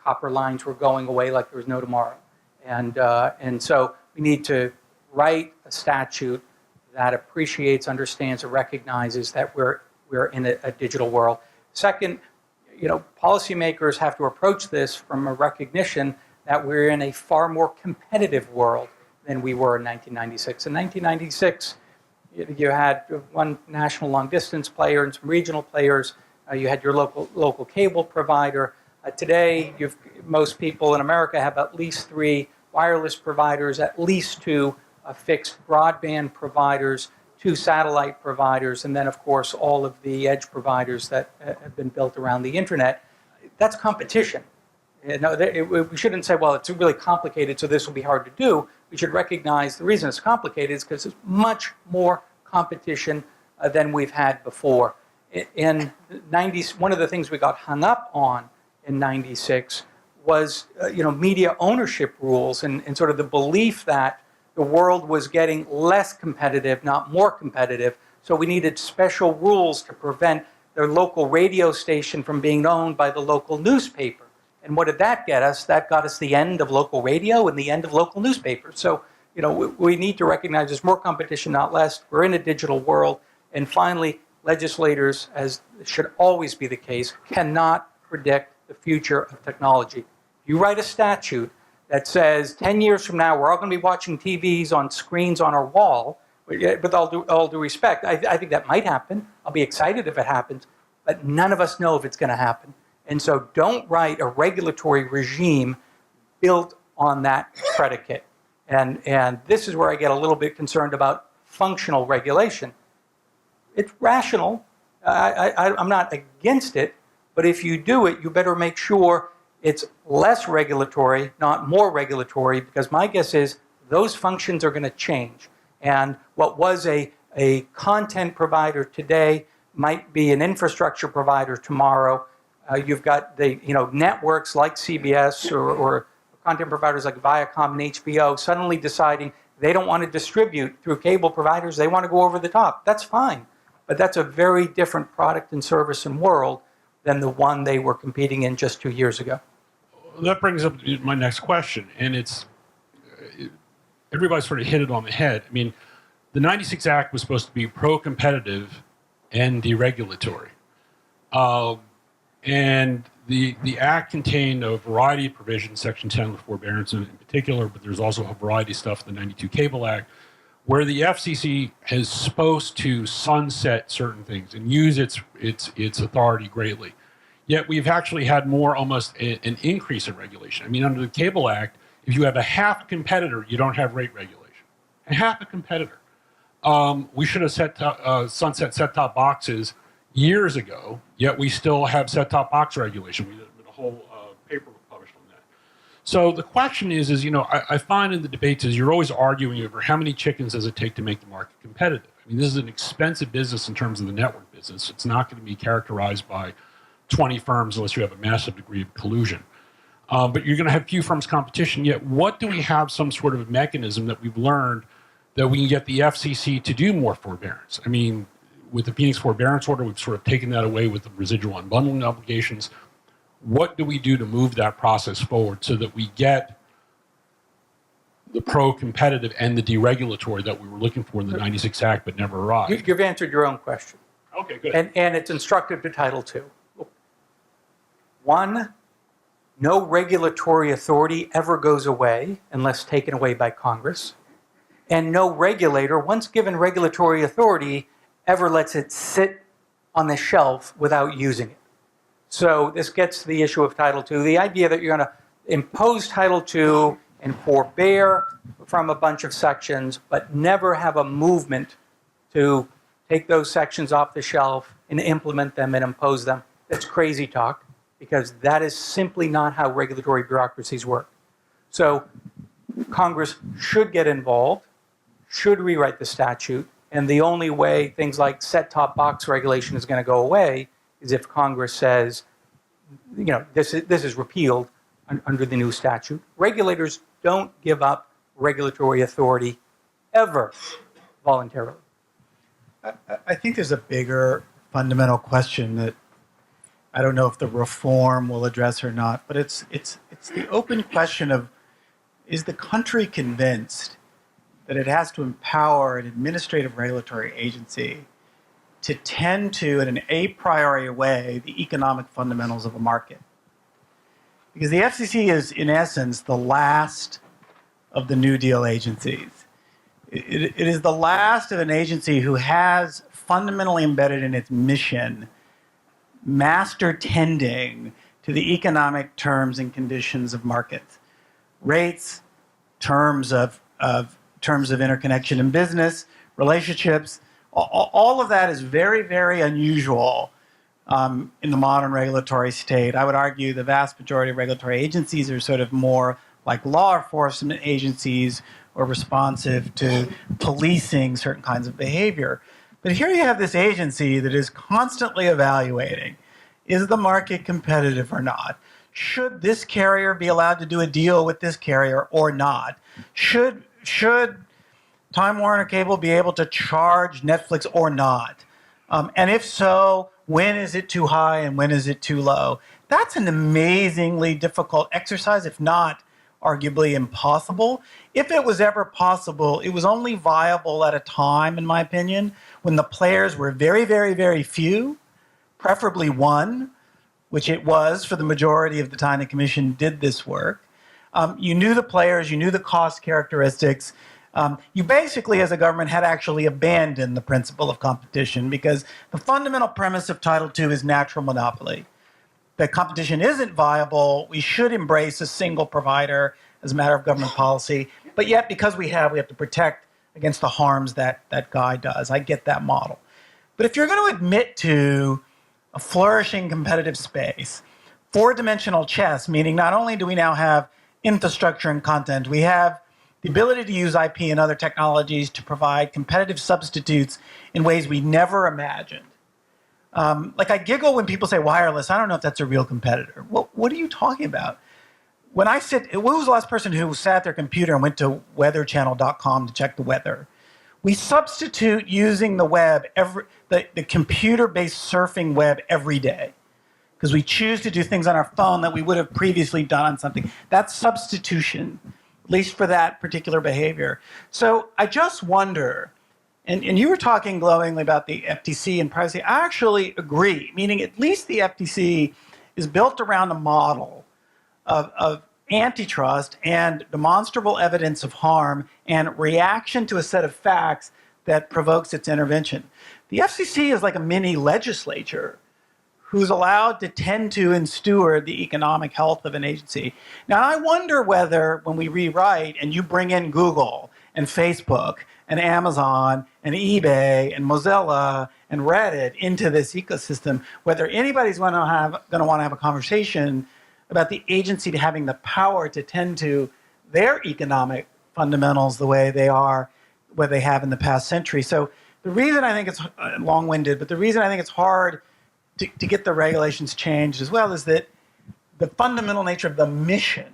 copper lines were going away like there was no tomorrow. And so we need to write a statute that appreciates, understands, and recognizes that we're in a digital world. Second, policymakers have to approach this from a recognition that we're in a far more competitive world than we were in 1996. In 1996, you had one national long-distance player and some regional players. You had your local cable provider. Today, most people in America have at least 3 wireless providers, at least 2 fixed broadband providers, 2 satellite providers, and then, of course, all of the edge providers that have been built around the internet. That's competition. We shouldn't say, well, it's really complicated, so this will be hard to do. We should recognize the reason it's complicated is because there's much more competition than we've had before. In the 90s, one of the things we got hung up on in 96 was media ownership rules and sort of the belief that the world was getting less competitive, not more competitive. So we needed special rules to prevent their local radio station from being owned by the local newspaper. And what did that get us? That got us the end of local radio and the end of local newspapers. So, we need to recognize there's more competition, not less. We're in a digital world. And finally, legislators, as should always be the case, cannot predict the future of technology. You write a statute that says 10 years from now, we're all going to be watching TVs on screens on our wall. With all due respect, I think that might happen. I'll be excited if it happens. But none of us know if it's going to happen. And so don't write a regulatory regime built on that predicate. And this is where I get a little bit concerned about functional regulation. It's rational. I'm not against it. But if you do it, you better make sure it's less regulatory, not more regulatory, because my guess is those functions are going to change. And what was a content provider today might be an infrastructure provider tomorrow. You've got the networks like CBS or content providers like Viacom and HBO suddenly deciding they don't want to distribute through cable providers. They want to go over the top. That's fine. But that's a very different product and service and world than the one they were competing in just 2 years ago. That brings up my next question, and it's everybody sort of hit it on the head. I mean, the 96 Act was supposed to be pro-competitive and deregulatory. And the Act contained a variety of provisions, Section 10 of forbearance in particular, but there's also a variety of stuff in the 92 Cable Act, where the FCC is supposed to sunset certain things and use its authority greatly. Yet we've actually had almost an increase in regulation. I mean, under the Cable Act, if you have a half competitor, you don't have rate regulation. A half a competitor. We should have sunset set-top boxes years ago, yet we still have set-top box regulation. We did a whole paper published on that. So the question is I find in the debates is you're always arguing over how many chickens does it take to make the market competitive. I mean, this is an expensive business in terms of the network business. It's not going to be characterized by 20 firms unless you have a massive degree of collusion. But you're going to have few firms competition. Yet what do we have some sort of mechanism that we've learned that we can get the FCC to do more forbearance? I mean, with the Phoenix forbearance order, we've sort of taken that away with the residual unbundling obligations. What do we do to move that process forward so that we get the pro-competitive and the deregulatory that we were looking for in the 96 Act but never arrived? You've answered your own question. Okay, good. And it's instructive to Title II. 1, no regulatory authority ever goes away unless taken away by Congress. And no regulator, once given regulatory authority, ever lets it sit on the shelf without using it. So this gets to the issue of Title II. The idea that you're going to impose Title II and forbear from a bunch of sections, but never have a movement to take those sections off the shelf and implement them and impose them, that's crazy talk, because that is simply not how regulatory bureaucracies work. So Congress should get involved, should rewrite the statute, and the only way things like set-top box regulation is going to go away is if Congress says, you know, this is repealed under the new statute. Regulators don't give up regulatory authority ever voluntarily. I think there's a bigger fundamental question that I don't know if the reform will address or not, but it's the open question of, is the country convinced that it has to empower an administrative regulatory agency to tend to, in an a priori way, the economic fundamentals of a market? Because the FCC is, in essence, the last of the New Deal agencies. It is the last of an agency who has fundamentally embedded in its mission master tending to the economic terms and conditions of markets. Rates, terms of interconnection in business, relationships, all of that is very, very unusual in the modern regulatory state. I would argue the vast majority of regulatory agencies are sort of more like law enforcement agencies or responsive to policing certain kinds of behavior. But here you have this agency that is constantly evaluating, is the market competitive or not? Should this carrier be allowed to do a deal with this carrier or not? Should Time Warner Cable be able to charge Netflix or not? And if so, when is it too high and when is it too low? That's an amazingly difficult exercise, if not arguably impossible. If it was ever possible, it was only viable at a time, in my opinion, when the players were very, very, very few, preferably one, which it was for the majority of the time the commission did this work. You knew the players, you knew the cost characteristics. You basically, as a government, had actually abandoned the principle of competition because the fundamental premise of Title II is natural monopoly. That competition isn't viable, we should embrace a single provider as a matter of government policy, but yet because we have to protect against the harms that guy does. I get that model. But if you're going to admit to a flourishing competitive space, four-dimensional chess, meaning not only do we now have infrastructure and content, we have the ability to use IP and other technologies to provide competitive substitutes in ways we never imagined. Like I giggle when people say wireless. I don't know if that's a real competitor. What are you talking about? When I sit, what was the last person who sat at their computer and went to weatherchannel.com to check the weather? We substitute using the web, the computer-based surfing web every day because we choose to do things on our phone that we would have previously done on something. That's substitution, at least for that particular behavior. So I just wonder, and you were talking glowingly about the FTC and privacy. I actually agree, meaning at least the FTC is built around a model of antitrust and demonstrable evidence of harm and reaction to a set of facts that provokes its intervention. The FCC is like a mini legislature who's allowed to tend to and steward the economic health of an agency. Now, I wonder whether when we rewrite and you bring in Google and Facebook and Amazon and eBay and Mozilla and Reddit into this ecosystem, whether anybody's going to want to have a conversation about the agency to having the power to tend to their economic fundamentals the way they are, what they have in the past century. So the reason I think it's long-winded, but the reason I think it's hard to get the regulations changed as well is that the fundamental nature of the mission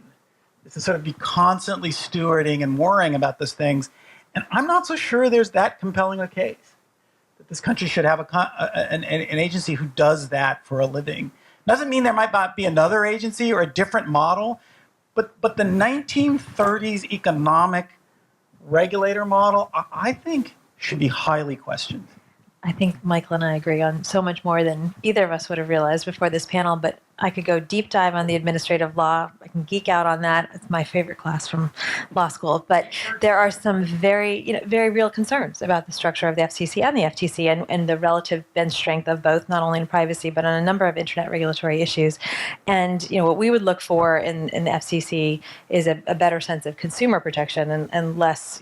is to sort of be constantly stewarding and worrying about those things. And I'm not so sure there's that compelling a case that this country should have an agency who does that for a living. Doesn't mean there might not be another agency or a different model, but the 1930s economic regulator model, I think, should be highly questioned. I think Michael and I agree on so much more than either of us would have realized before this panel, but I could go deep dive on the administrative law. I I can geek out on that. It's my favorite class from law school. But there are some very real concerns about the structure of the FCC and the FTC and the relative bench strength of both, not only in privacy, but on a number of internet regulatory issues. And, what we would look for in the FCC is a better sense of consumer protection and less,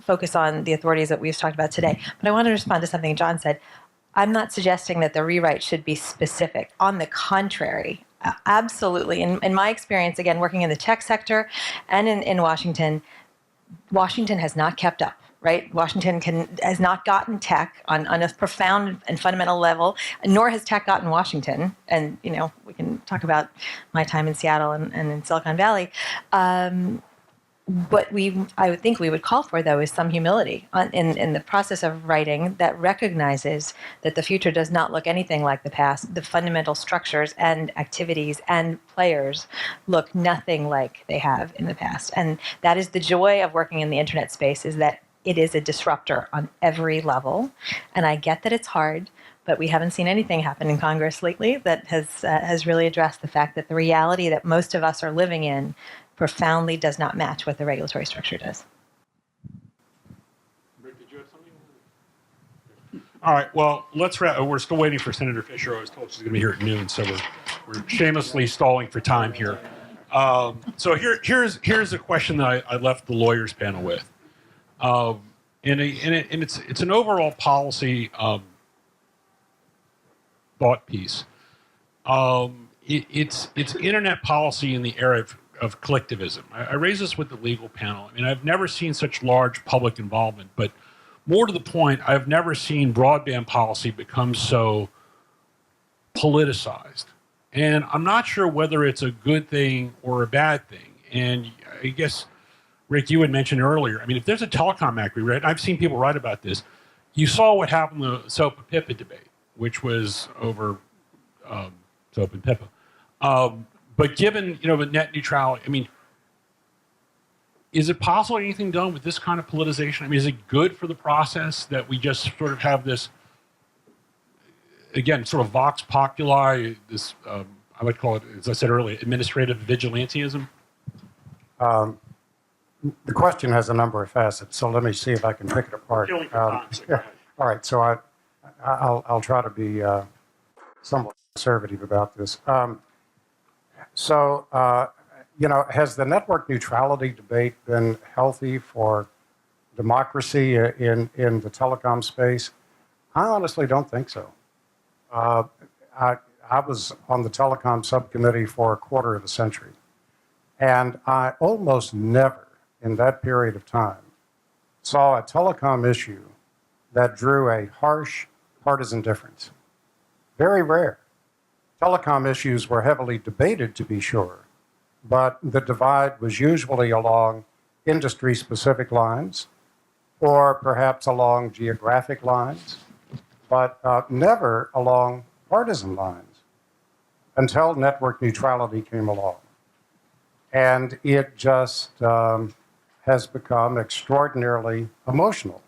focus on the authorities that we've talked about today. But I want to respond to something John said. I'm not suggesting that the rewrite should be specific. On the contrary, absolutely. In my experience, again, working in the tech sector and in Washington, Washington has not kept up, right? Washington has not gotten tech on a profound and fundamental level, nor has tech gotten Washington. And, we can talk about my time in Seattle and in Silicon Valley. What I would think we would call for, though, is some humility in the process of writing that recognizes that the future does not look anything like the past. The fundamental structures and activities and players look nothing like they have in the past. And that is the joy of working in the internet space, is that it is a disruptor on every level. And I get that it's hard, but we haven't seen anything happen in Congress lately that has really addressed the fact that the reality that most of us are living in profoundly does not match what the regulatory structure does. Rick, did you have something? All right, well, let's wrap. We're still waiting for Senator Fisher. I was told she's going to be here at noon, so we're shamelessly stalling for time here. So here's a question that I left the lawyers panel with. And it's an overall policy thought piece. It's internet policy in the era of collectivism. I raise this with the legal panel. I mean, I've never seen such large public involvement, but more to the point, I've never seen broadband policy become so politicized. And I'm not sure whether it's a good thing or a bad thing. And I guess, Rick, you had mentioned earlier, I mean, if there's a Telecom Act rewrite, I've seen people write about this, you saw what happened in the SOPA-PIPA debate, which was over SOPA and PIPA. But given, the net neutrality, I mean, is it possible anything done with this kind of politicization? I mean, is it good for the process that we just sort of have this, again, sort of vox populi, this, I would call it, as I said earlier, administrative vigilantism? The question has a number of facets, so let me see if I can pick it apart. Yeah. All right, so I'll try to be somewhat conservative about this. Has the network neutrality debate been healthy for democracy in the telecom space? I honestly don't think so. I was on the telecom subcommittee for a quarter of a century, and I almost never in that period of time saw a telecom issue that drew a harsh partisan difference. Very rare. Telecom issues were heavily debated, to be sure, but the divide was usually along industry-specific lines or perhaps along geographic lines, but never along partisan lines until network neutrality came along. And it just has become extraordinarily emotional.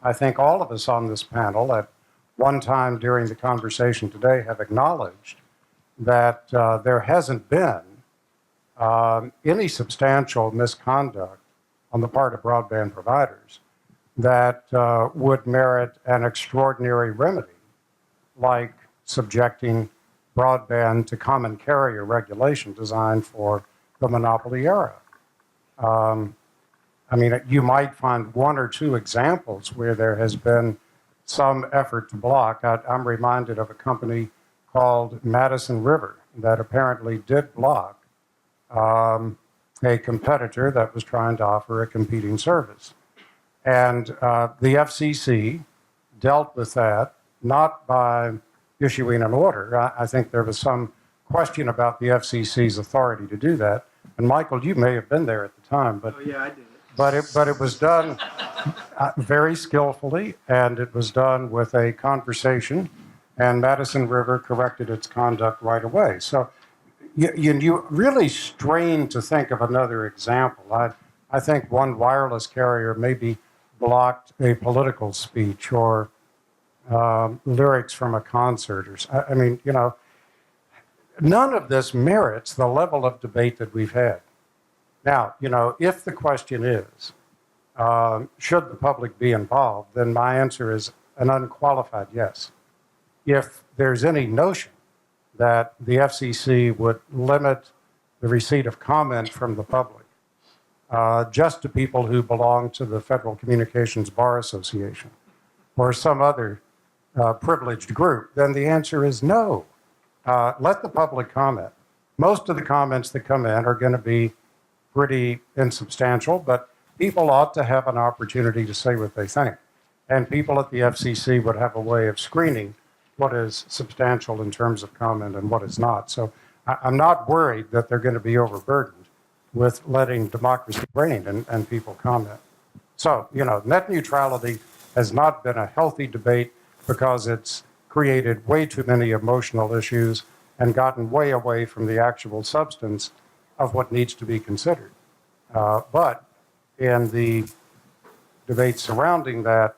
I think all of us on this panel at one time during the conversation today have acknowledged that there hasn't been any substantial misconduct on the part of broadband providers that would merit an extraordinary remedy, like subjecting broadband to common carrier regulation designed for the monopoly era. You might find one or two examples where there has been some effort to block. I'm reminded of a company called Madison River that apparently did block a competitor that was trying to offer a competing service. And the FCC dealt with that not by issuing an order. I think there was some question about the FCC's authority to do that. And Michael, you may have been there at the time, but yeah, I did. But it was done very skillfully, and it was done with a conversation, and Madison River corrected its conduct right away. So you really strain to think of another example. I think one wireless carrier maybe blocked a political speech or lyrics from a concert. none of this merits the level of debate that we've had. Now, if the question is, should the public be involved, then my answer is an unqualified yes. If there's any notion that the FCC would limit the receipt of comment from the public just to people who belong to the Federal Communications Bar Association or some other privileged group, then the answer is no. Let the public comment. Most of the comments that come in are going to be pretty insubstantial, but people ought to have an opportunity to say what they think. And people at the FCC would have a way of screening what is substantial in terms of comment and what is not. So I'm not worried that they're going to be overburdened with letting democracy reign and people comment. So, net neutrality has not been a healthy debate because it's created way too many emotional issues and gotten way away from the actual substance of what needs to be considered. But in the debate surrounding that,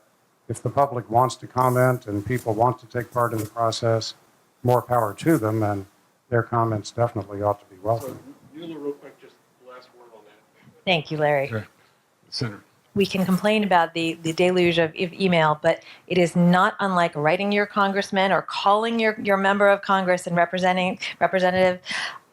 if the public wants to comment and people want to take part in the process, more power to them, and their comments definitely ought to be welcome. So, Nuala, real quick, just the last word on that. Thank you, Larry. Sure. Senator. We can complain about the deluge of email, but it is not unlike writing your congressman or calling your member of Congress and representative.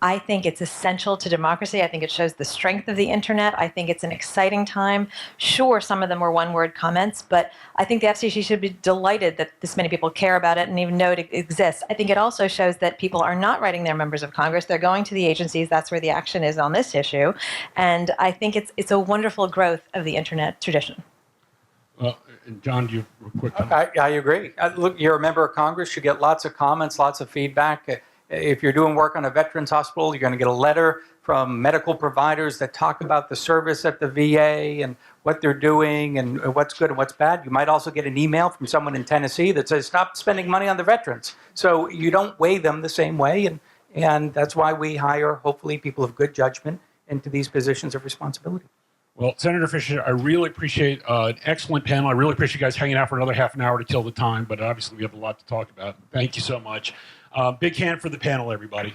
I think it's essential to democracy. I think it shows the strength of the internet. I think it's an exciting time. Sure, some of them were one-word comments, but I think the FCC should be delighted that this many people care about it and even know it exists. I think it also shows that people are not writing their members of Congress. They're going to the agencies. That's where the action is on this issue. And I think it's a wonderful growth of the internet tradition. John, do you quick comment? I agree. Look, you're a member of Congress. You get lots of comments, lots of feedback. If you're doing work on a veterans hospital, you're going to get a letter from medical providers that talk about the service at the VA and what they're doing and what's good and what's bad. You might also get an email from someone in Tennessee that says, stop spending money on the veterans. So you don't weigh them the same way. And that's why we hire, hopefully, people of good judgment into these positions of responsibility. Well, Senator Fisher, I really appreciate an excellent panel. I really appreciate you guys hanging out for another half an hour to kill the time, but obviously we have a lot to talk about. Thank you so much. Big hand for the panel, everybody.